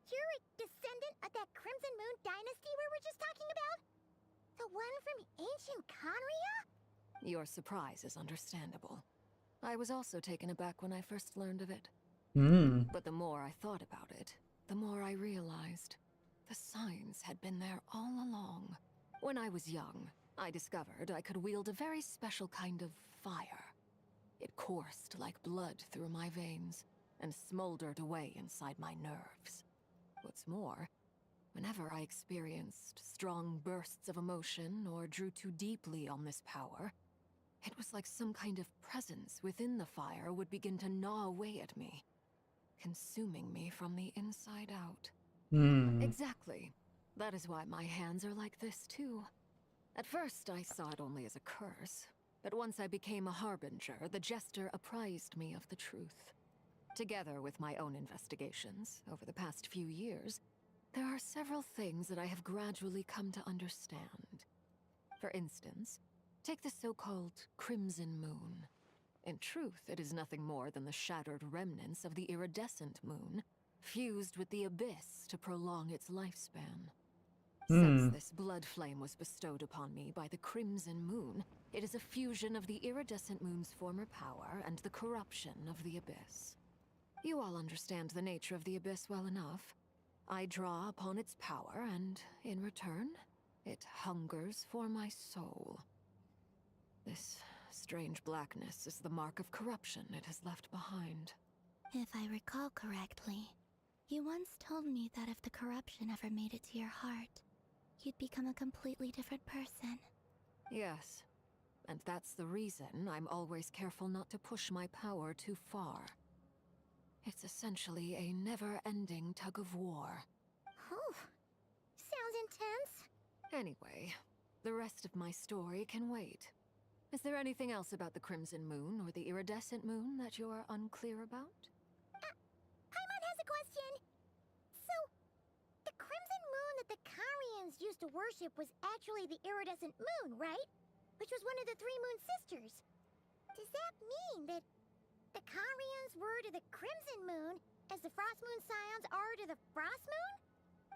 you're a descendant of that Crimson Moon dynasty we were just talking about? The one from ancient Conria? Your surprise is understandable. I was also taken aback when I first learned of it. But the more I thought about it, the more I realized the signs had been there all along. When I was young, I discovered I could wield a very special kind of fire. It coursed like blood through my veins and smoldered away inside my nerves. What's more, whenever I experienced strong bursts of emotion or drew too deeply on this power, it was like some kind of presence within the fire would begin to gnaw away at me, consuming me from the inside out. Exactly. That is why my hands are like this, too. At first, I saw it only as a curse, but once I became a harbinger, the jester apprised me of the truth. Together with my own investigations, over the past few years, there are several things that I have gradually come to understand. For instance, take the so-called Crimson Moon. In truth, it is nothing more than the shattered remnants of the iridescent moon, fused with the abyss to prolong its lifespan. Since this blood flame was bestowed upon me by the Crimson Moon, it is a fusion of the iridescent moon's former power and the corruption of the abyss. You all understand the nature of the abyss well enough. I draw upon its power, and in return, it hungers for my soul. This strange blackness is the mark of corruption it has left behind. If I recall correctly, you once told me that if the corruption ever made it to your heart, you'd become a completely different person. Yes, and that's the reason I'm always careful not to push my power too far. It's essentially a never-ending tug-of-war. Oh, sounds intense. Anyway, the rest of my story can wait. Is there anything else about the Crimson Moon or the Iridescent Moon that you're unclear about? Paimon has a question. So, the Crimson Moon that the Carians used to worship was actually the Iridescent Moon, right? Which was one of the three Moon Sisters. Does that mean that the Carians were to the Crimson Moon as the Frost Moon Scions are to the Frost Moon?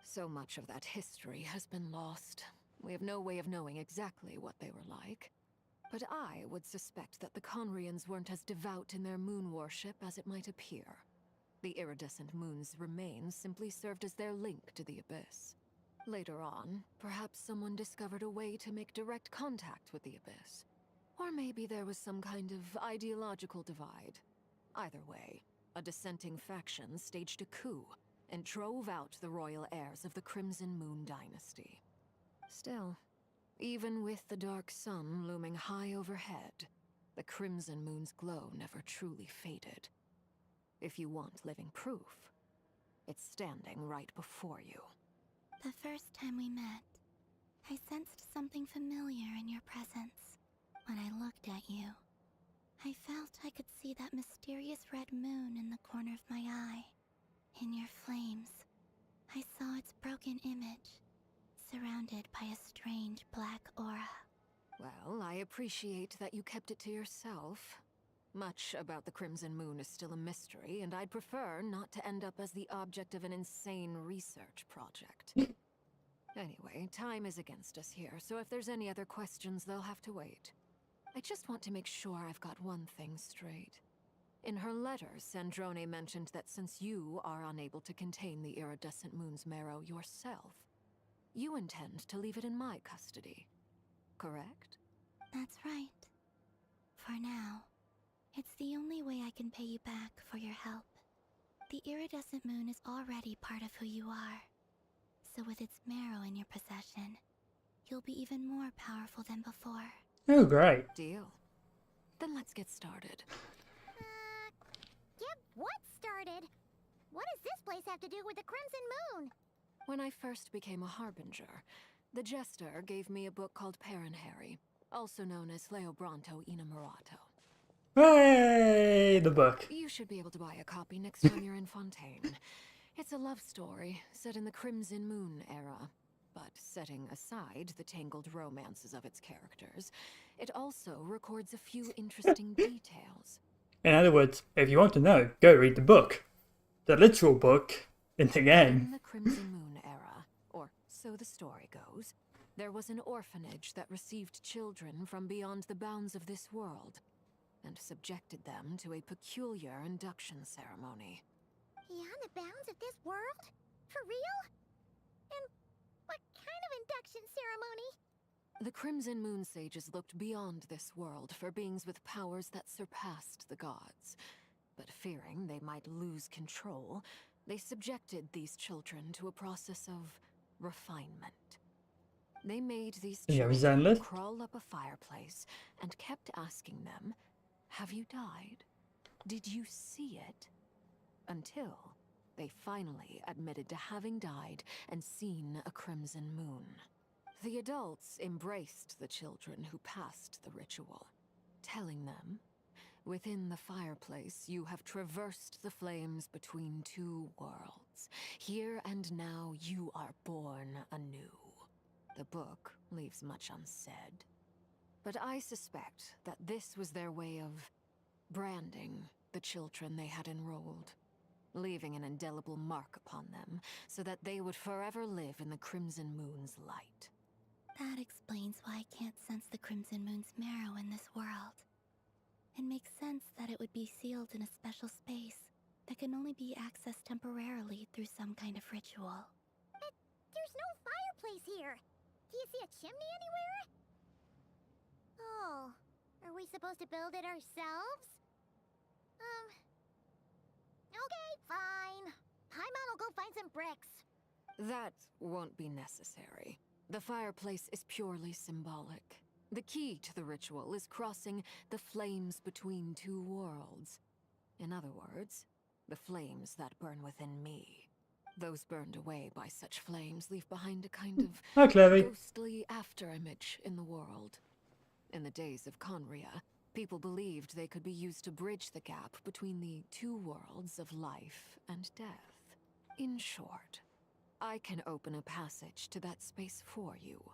So much of that history has been lost. We have no way of knowing exactly what they were like. But I would suspect that the Conrians weren't as devout in their moon worship as it might appear. The iridescent moon's remains simply served as their link to the abyss. Later on, perhaps someone discovered a way to make direct contact with the abyss. Or maybe there was some kind of ideological divide. Either way, a dissenting faction staged a coup and drove out the royal heirs of the Crimson Moon dynasty. Still, even with the dark sun looming high overhead, the Crimson Moon's glow never truly faded. If you want living proof, it's standing right before you. The first time we met, I sensed something familiar in your presence. When I looked at you, I felt I could see that mysterious mysterious red moon in the corner of my eye. In your flames, I saw its broken image, surrounded by a strange black aura. Well, I appreciate that you kept it to yourself. Much about the Crimson Moon is still a mystery, and I'd prefer not to end up as the object of an insane research project. Anyway, time is against us here, so if there's any other questions, they'll have to wait. I just want to make sure I've got one thing straight. In her letter, Sandrone mentioned that since you are unable to contain the iridescent moon's marrow yourself, you intend to leave it in my custody. Correct? That's right. For now, it's the only way I can pay you back for your help. The iridescent moon is already part of who you are. So with its marrow in your possession, you'll be even more powerful than before. Oh, great. Deal. Then let's get started. Get what started? What does this place have to do with the Crimson Moon? When I first became a harbinger, the Jester gave me a book called Paranhari, also known as Leobranto Inamorato. Hey, the book. You should be able to buy a copy next time you're in Fontaine. It's a love story set in the Crimson Moon era, but setting aside the tangled romances of its characters, it also records a few interesting details. In other words, if you want to know, go read the book. The literal book in the game. In the Crimson Moon era, or so the story goes, there was an orphanage that received children from beyond the bounds of this world, and subjected them to a peculiar induction ceremony. Beyond the bounds of this world? For real? And what kind of induction ceremony? The Crimson Moon sages looked beyond this world for beings with powers that surpassed the gods. But fearing they might lose control, they subjected these children to a process of refinement. They made these children crawl up a fireplace and kept asking them, "Have you died? Did you see it?" Until they finally admitted to having died and seen a crimson moon. The adults embraced the children who passed the ritual, telling them, "Within the fireplace, you have traversed the flames between two worlds. Here and now, you are born anew." The book leaves much unsaid, but I suspect that this was their way of branding the children they had enrolled, leaving an indelible mark upon them so that they would forever live in the Crimson Moon's light. That explains why I can't sense the Crimson Moon's marrow in this world. It makes sense that it would be sealed in a special space that can only be accessed temporarily through some kind of ritual. But there's no fireplace here. Do you see a chimney anywhere? Oh, are we supposed to build it ourselves? Okay, fine. Paimon will go find some bricks. That won't be necessary. The fireplace is purely symbolic. The key to the ritual is crossing the flames between two worlds. In other words, the flames that burn within me. Those burned away by such flames leave behind a kind of ghostly afterimage in the world. In the days of Conria, people believed they could be used to bridge the gap between the two worlds of life and death. In short, I can open a passage to that space for you.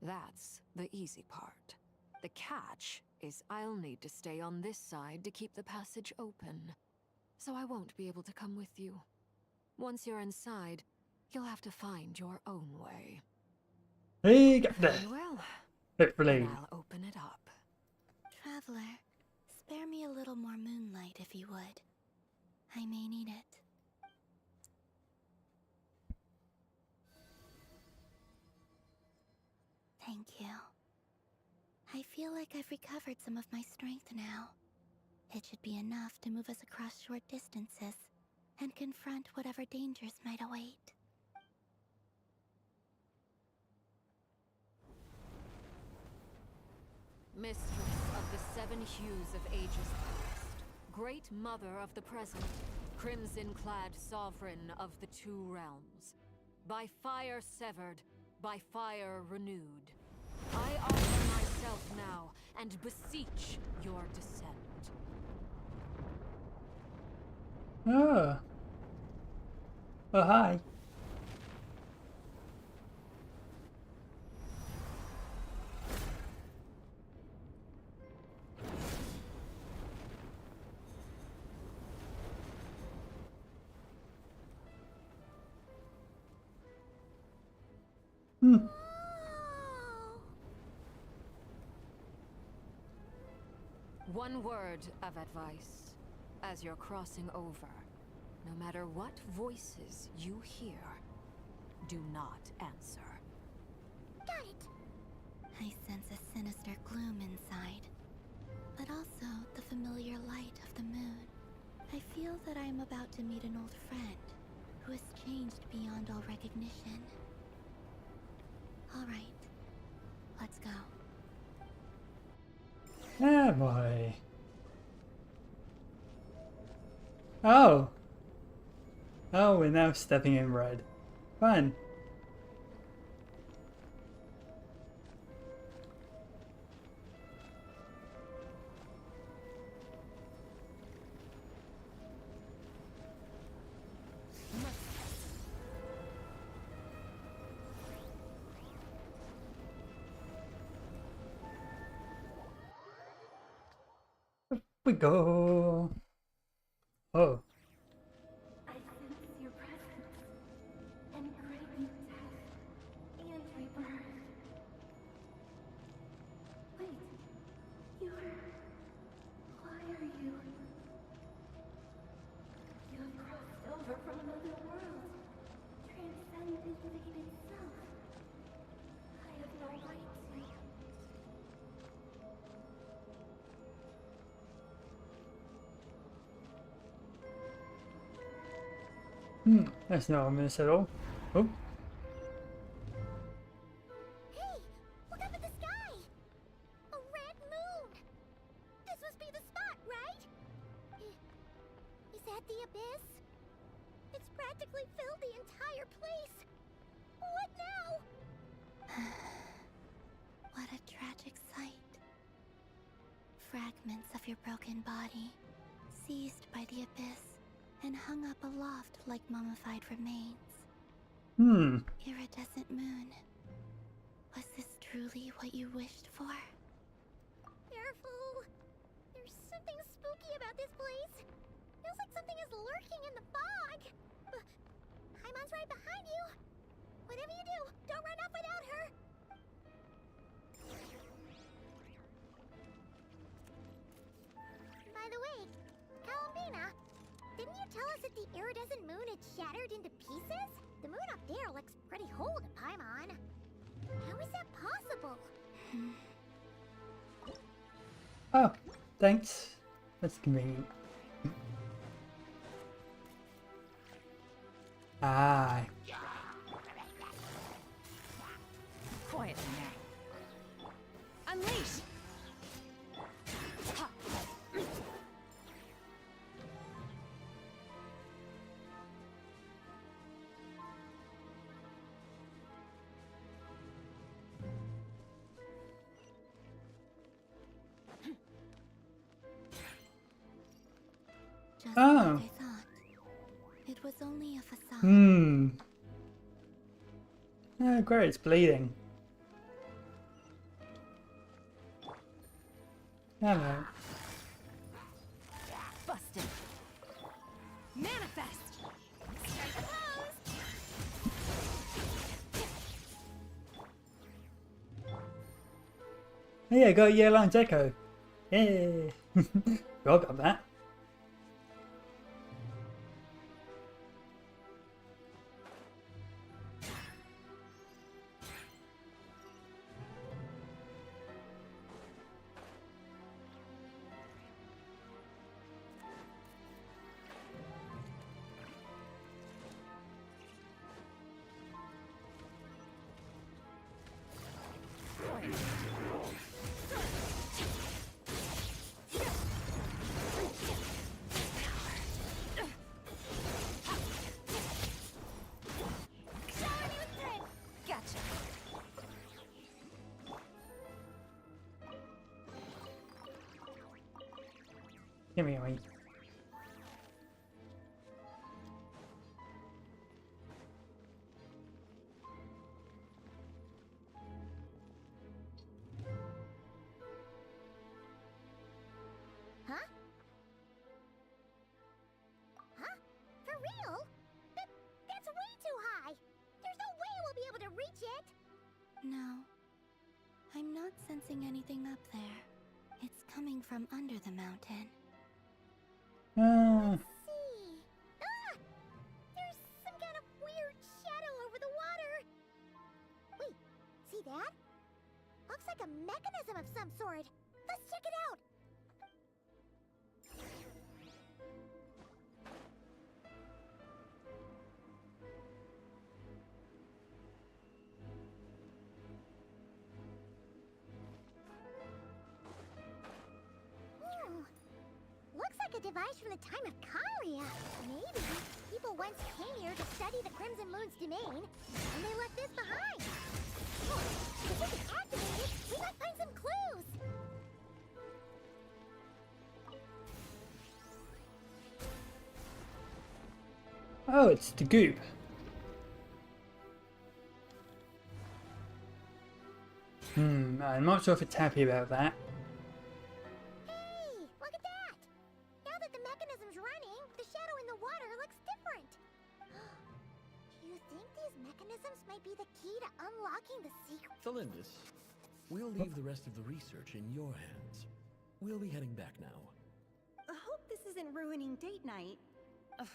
That's the easy part. The catch is I'll need to stay on this side to keep the passage open, so I won't be able to come with you. Once you're inside, you'll have to find your own way. Hey, get there. Well, hopefully. I'll open it up. Traveler, spare me a little more moonlight if you would. I may need it. Thank you. I feel like I've recovered some of my strength now. It should be enough to move us across short distances and confront whatever dangers might await. Mistress of the seven hues of ages past, great mother of the present, crimson-clad sovereign of the two realms, by fire severed, by fire renewed, I offer myself now and beseech your descent. Oh. Oh, hi. Hmm. One word of advice. As you're crossing over, no matter what voices you hear, do not answer. Got it. I sense a sinister gloom inside, but also the familiar light of the moon. I feel that I am about to meet an old friend who has changed beyond all recognition. All right, let's go. Oh boy. Oh. Oh, we're now stepping in red. Fun. Up we go. Oh. I sense your presence and crave death and rebirth. Wait, why are you? You have crossed over from another world, transcended fate itself. I have no right to. That's not ominous at all. Oh. Hey, look up at the sky! A red moon! This must be the spot, right? Is that the abyss? It's practically filled the entire place! What now? What a tragic sight. Fragments of your broken body, seized by the abyss, and hung up aloft like mummified remains. Iridescent moon. Was this truly what you wished for? Careful! There's something spooky about this place. Feels like something is lurking in the fog. Paimon's right behind you. Whatever you do, don't run off without her. By the way, Columbina, didn't you tell us that the iridescent moon had shattered into pieces? The moon up there looks pretty whole to Paimon. How is that possible? Oh, thanks. That's convenient. Ah. Quietly now. Unleash! Ha. Just Oh. like I thought. It was only a facade. Oh, great, it's bleeding. Hello. Busted. Manifest! Oh yeah, got Yearlong's Echo. Yay! Forgot about that. Gotcha. Give me a wait. to reach it. No. I'm not sensing anything up there. It's coming from under the mountain. Let's see. Ah! There's some kind of weird shadow over the water. Wait, see that? Looks like a mechanism of some sort. Let's check it out. Looks like a device from the time of Kalia. Maybe people once came here to study the Crimson Moon's domain, and they left this behind. Oh, if we can activate it, we might find some clues. Oh, it's the goop. I'm not sure if it's happy about that. Hey, look at that! Now that the mechanism's running, the shadow in the water looks different. Do you think these mechanisms might be the key to unlocking the secret? Felindis, we'll leave the rest of the research in your hands. We'll be heading back now. I hope this isn't ruining date night. Ugh.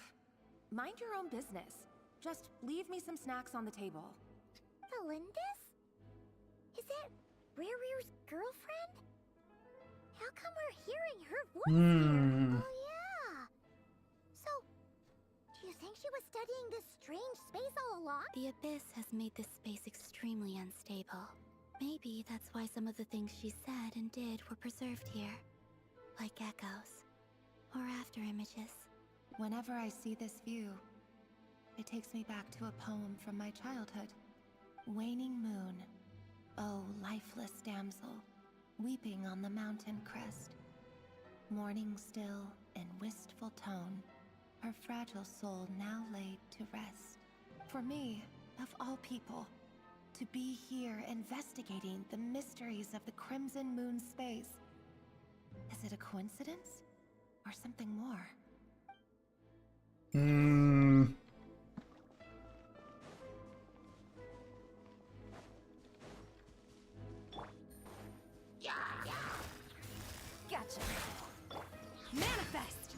Mind your own business. Just leave me some snacks on the table. Felindis? Is that Rere's girlfriend? How come we're hearing her voice here? Oh yeah. So, do you think she was studying this strange space all along? The abyss has made this space extremely unstable. Maybe that's why some of the things she said and did were preserved here. Like echoes. Or after images. Whenever I see this view, it takes me back to a poem from my childhood. Waning moon, oh lifeless damsel, weeping on the mountain crest. Mourning still in wistful tone, her fragile soul now laid to rest. For me, of all people, to be here investigating the mysteries of the Crimson Moon space. Is it a coincidence? Or something more? Gotcha. Manifest.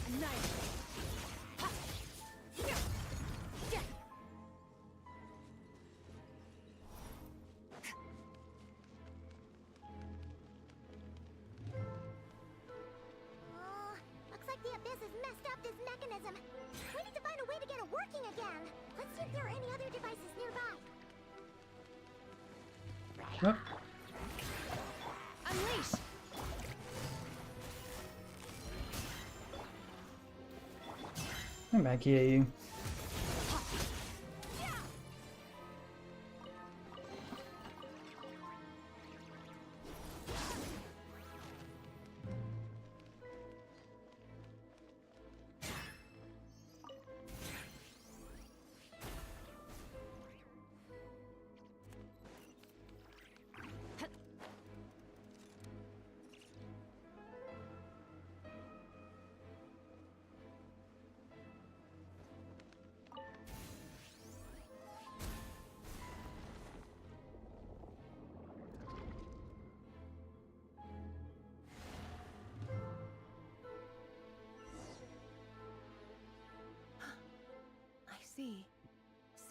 Annihilate. Ha. Yeah. Yeah. Looks like the abyss has messed up this mechanism. We need to find a way to get it working again. Let's see if there are any other devices nearby. Yep. Unleash. I'm back here, you.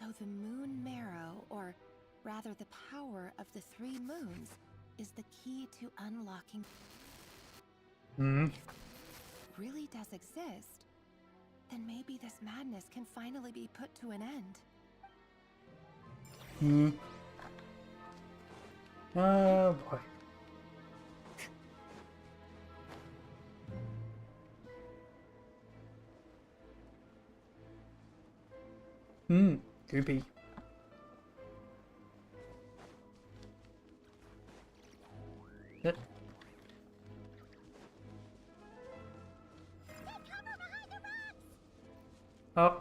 So the moon marrow, or rather the power of the 3 moons, is the key to unlocking. Really does exist. Then maybe this madness can finally be put to an end. Oh boy. Creepy. Yep. Oh.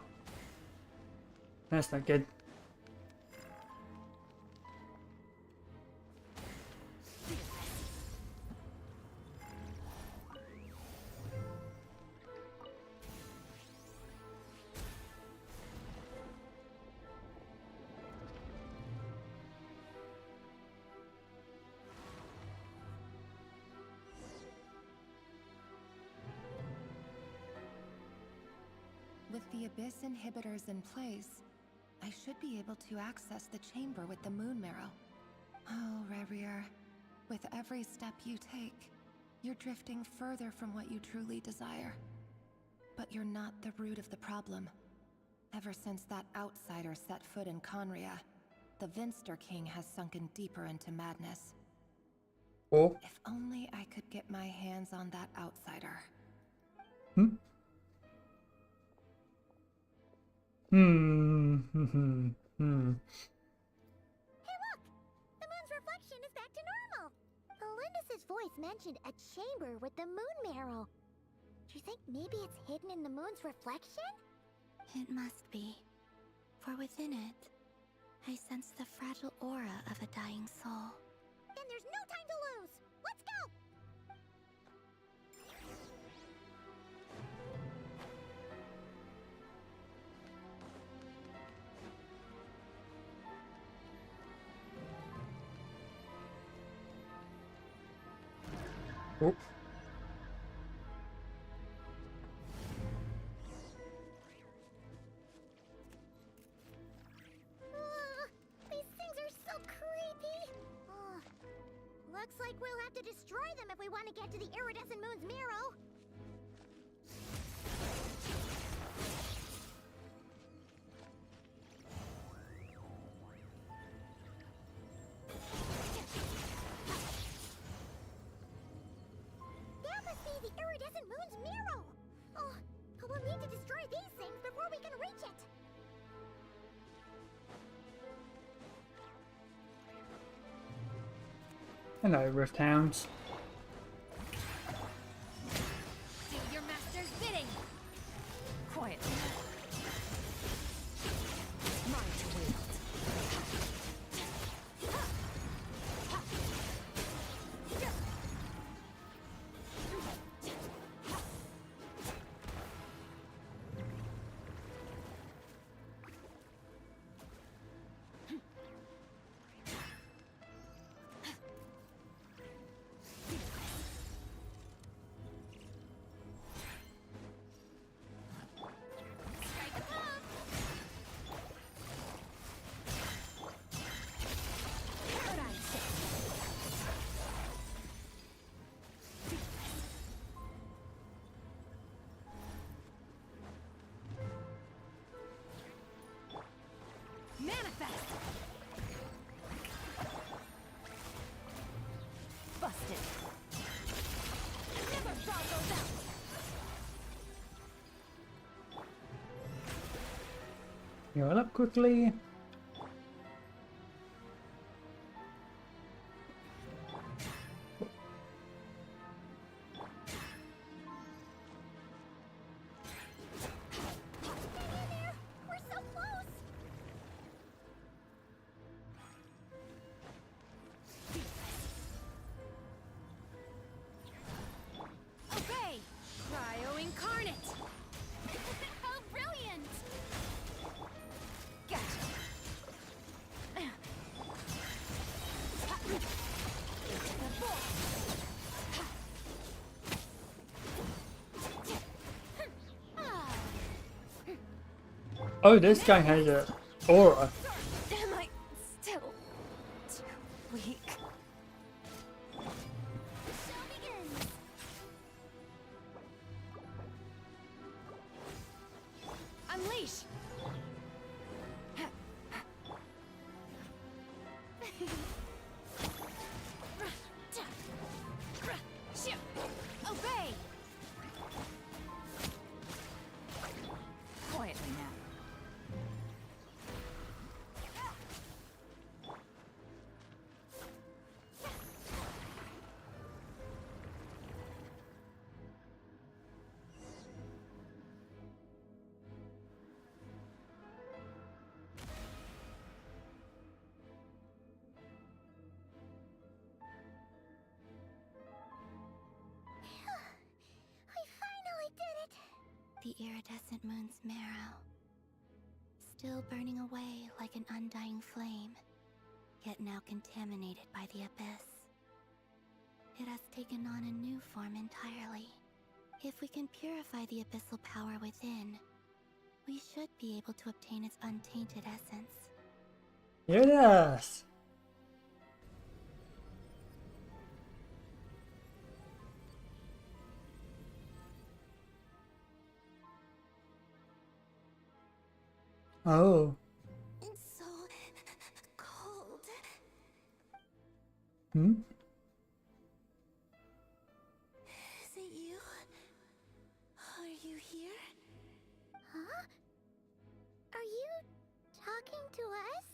That's not good. With the Abyss inhibitors in place, I should be able to access the chamber with the moon marrow. Oh, Revier, with every step you take, you're drifting further from what you truly desire. But you're not the root of the problem. Ever since that outsider set foot in Conria, the Vinster King has sunken deeper into madness. Oh. If only I could get my hands on that outsider. Hmm. Hmm. Hey look! The moon's reflection is back to normal! Alindis' voice mentioned a chamber with the moon marrow. Do you think maybe it's hidden in the moon's reflection? It must be. For within it, I sense the fragile aura of a dying soul. Then there's no time to lose! Let's go! Oh. These things are so creepy! Looks like we'll have to destroy them if we want to get to the iridescent moon's marrow. That must be the iridescent moon's marrow! Oh, we'll need to destroy these things before we can reach it! Hello, Rift Hounds. Do your master's bidding! Quietly. Mind wield. Manifest! Busted. Never boggles out! Heal up quickly. We're so close! Obey! Cryo incarnate! How brilliant! Gotcha! Oh, this guy has a aura. Am I still too weak? Show begins! Unleash! Obey! Quietly now. We finally did it! The iridescent moon's marrow. Still burning away like an undying flame, yet now contaminated by the abyss. It has taken on a new form entirely. If we can purify the abyssal power within, we should be able to obtain its untainted essence. Yes. Oh. It's so cold. Hmm? Is it you? Are you here? Huh? Are you talking to us?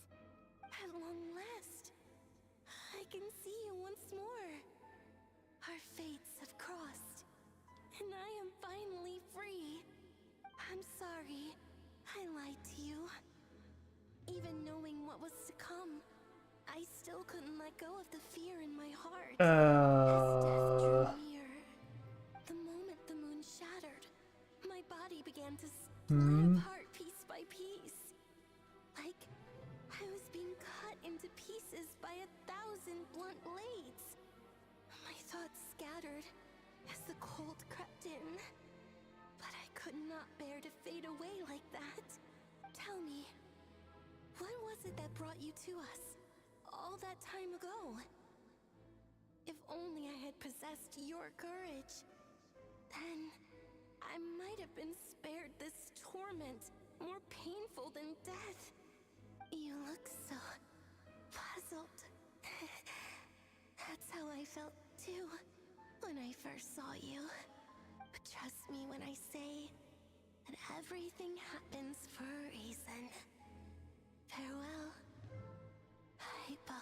At long last, I can see you once more. Our fates have crossed, and I am finally free. I'm sorry, I lied to you. Even knowing what was to come, I still couldn't let go of the fear in my heart. As death drew near, the moment the moon shattered, my body began to split apart piece by piece. Like I was being cut into pieces by 1,000 blunt blades. My thoughts scattered as the cold crept in. But I could not bear to fade away like that. Tell me, what was it that brought you to us all that time ago? If only I had possessed your courage, then I might have been spared this torment more painful than death. You look so puzzled. That's how I felt too when I first saw you. But trust me when I say that everything happens for a reason. Farewell, Hypo.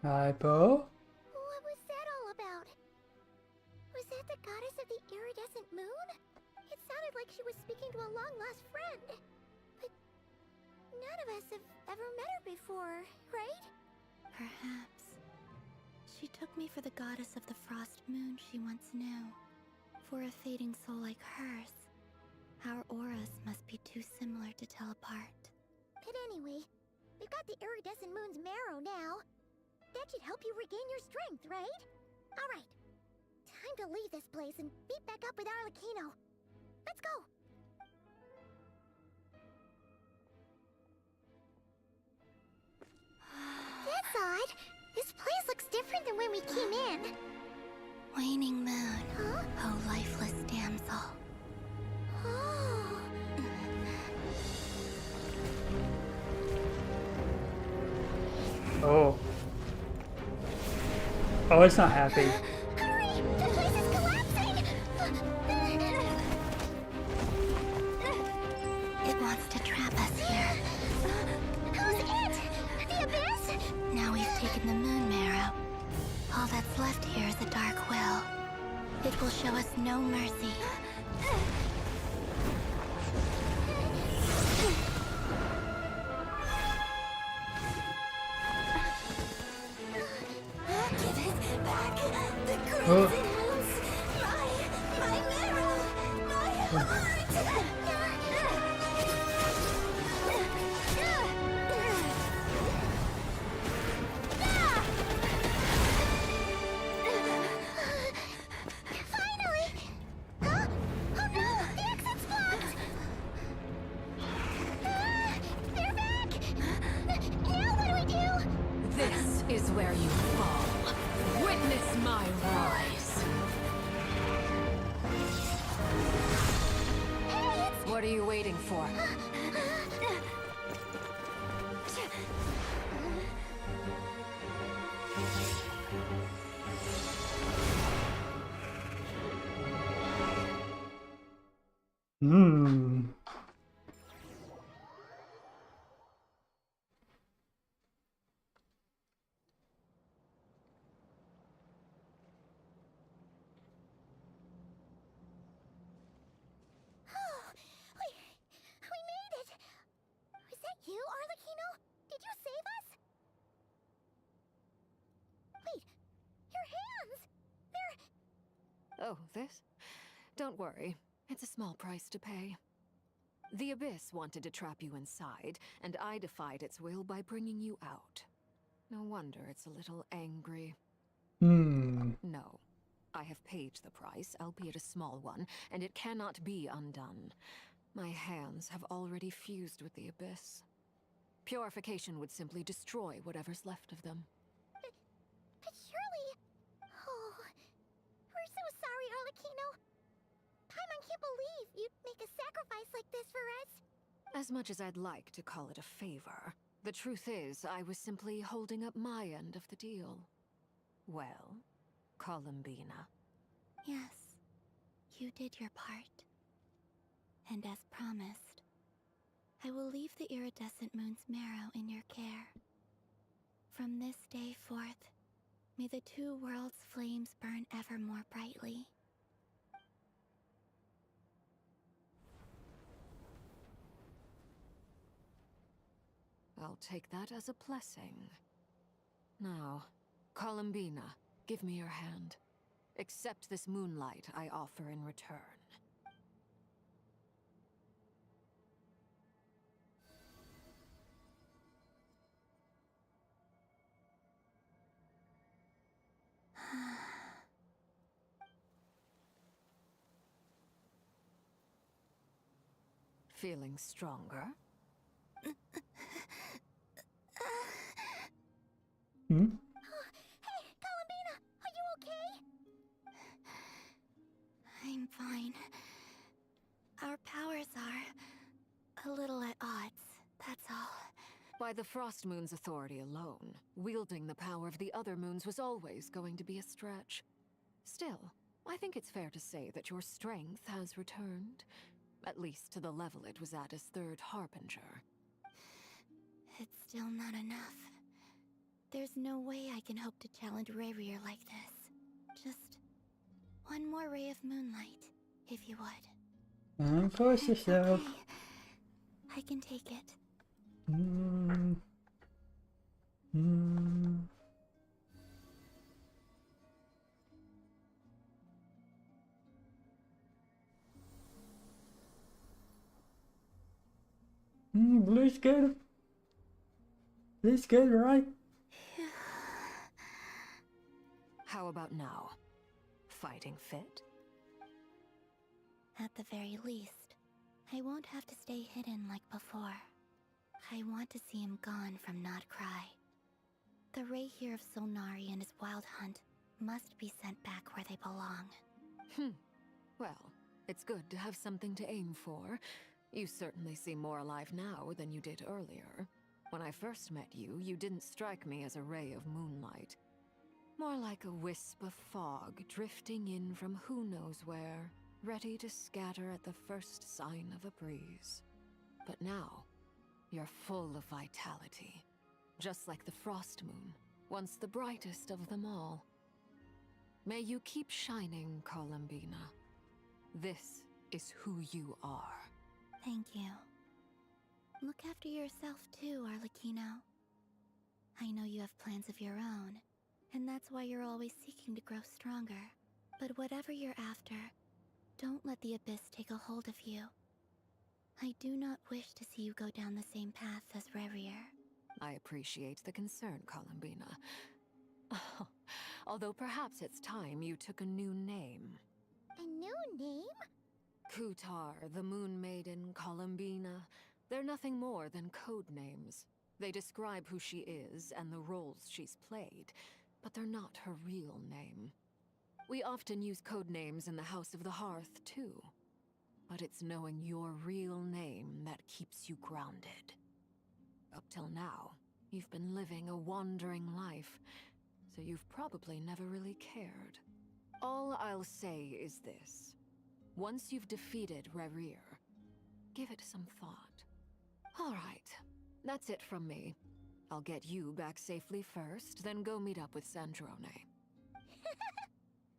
Hypo? What was that all about? Was that the goddess of the iridescent moon? It sounded like she was speaking to a long-lost friend. But none of us have ever met her before, right? Perhaps. She took me for the goddess of the frost moon she once knew. For a fading soul like hers, our auras must be too similar to tell apart. But anyway, we've got the iridescent moon's marrow now. That should help you regain your strength, right? Alright. Time to leave this place and meet back up with Arlecchino. Let's go! That's odd. This place looks different than when we came in. Waning moon, Huh? oh lifeless damsel. Oh. Oh. Oh, it's not happy. Hurry! The place is collapsing! It wants to trap us here. Who's it? The Abyss? Now we've taken the moon marrow. All that's left here is a dark will. It will show us no mercy. Give it back! The crimson moons! My marrow! My heart! Finally! Huh? Oh no! The exit's blocked! They're back! Now what do we do? This is where you fall. Witness my rise. Hey, it's... What are you waiting for? Hmm. We made it! Was that you, Arlecchino? Did you save us? Wait, your hands! They're... Oh, this? Don't worry. It's a small price to pay. The Abyss wanted to trap you inside, and I defied its will by bringing you out. No wonder it's a little angry. Hmm. No. I have paid the price, albeit a small one, and it cannot be undone. My hands have already fused with the abyss. Purification would simply destroy whatever's left of them. But surely... Oh... We're so sorry, Arlecchino. Paimon can't believe you'd make a sacrifice like this for us. As much as I'd like to call it a favor, the truth is I was simply holding up my end of the deal. Well, Columbina. Yes, you did your part. And as promised, I will leave the iridescent moon's marrow in your care. From this day forth, may the two worlds' flames burn ever more brightly. I'll take that as a blessing. Now, Columbina, give me your hand. Accept this moonlight I offer in return. Feeling stronger? Hey, Columbina, are you okay? I'm fine. Our powers are a little at odds, that's all. By the Frost Moon's authority alone, wielding the power of the other moons was always going to be a stretch. Still, I think it's fair to say that your strength has returned, at least to the level it was at as Third Harbinger. It's still not enough. There's no way I can hope to challenge Rayrier like this. Just one more ray of moonlight, if you would. Force yourself. Okay. I can take it. Blue's good. Blue's good, right? How about now? Fighting fit? At the very least, I won't have to stay hidden like before. I want to see him gone from Nod-krai. The Ray here of Solnari and his wild hunt must be sent back where they belong. Well, it's good to have something to aim for. You certainly seem more alive now than you did earlier. When I first met you, you didn't strike me as a ray of moonlight. More like a wisp of fog drifting in from who knows where, ready to scatter at the first sign of a breeze. But now, you're full of vitality. Just like the Frost Moon, once the brightest of them all. May you keep shining, Columbina. This is who you are. Thank you. Look after yourself too, Arlecchino. I know you have plans of your own, and that's why you're always seeking to grow stronger. But whatever you're after, don't let the abyss take a hold of you. I do not wish to see you go down the same path as Rayrier. I appreciate the concern, Columbina. Although perhaps it's time you took a new name. A new name? Kutar, the Moon Maiden, Columbina. They're nothing more than code names. They describe who she is and the roles she's played, but they're not her real name. We often use code names in the House of the Hearth, too. But it's knowing your real name that keeps you grounded. Up till now, you've been living a wandering life, so you've probably never really cared. All I'll say is this. Once you've defeated Rayrier, give it some thought. All right, that's it from me. I'll get you back safely first, then go meet up with Sandrone.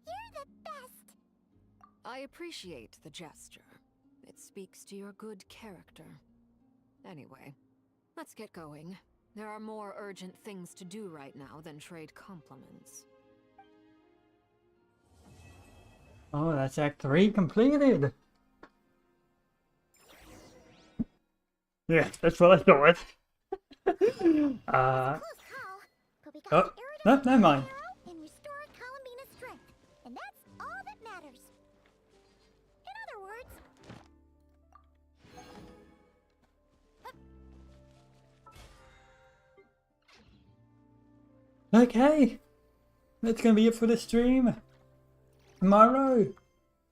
You're the best! I appreciate the gesture. It speaks to your good character. Anyway, let's get going. There are more urgent things to do right now than trade compliments. Oh, that's Act 3 completed. Yeah, that's what I thought. But we got Oh, the no, never mind. and restore Columbina's strength. And that's Okay, that's gonna be it for the stream. Tomorrow,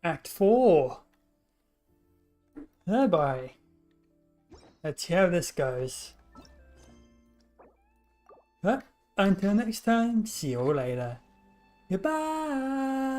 Act 4. Oh boy. Let's see how this goes. But until next time, see you all later. Goodbye.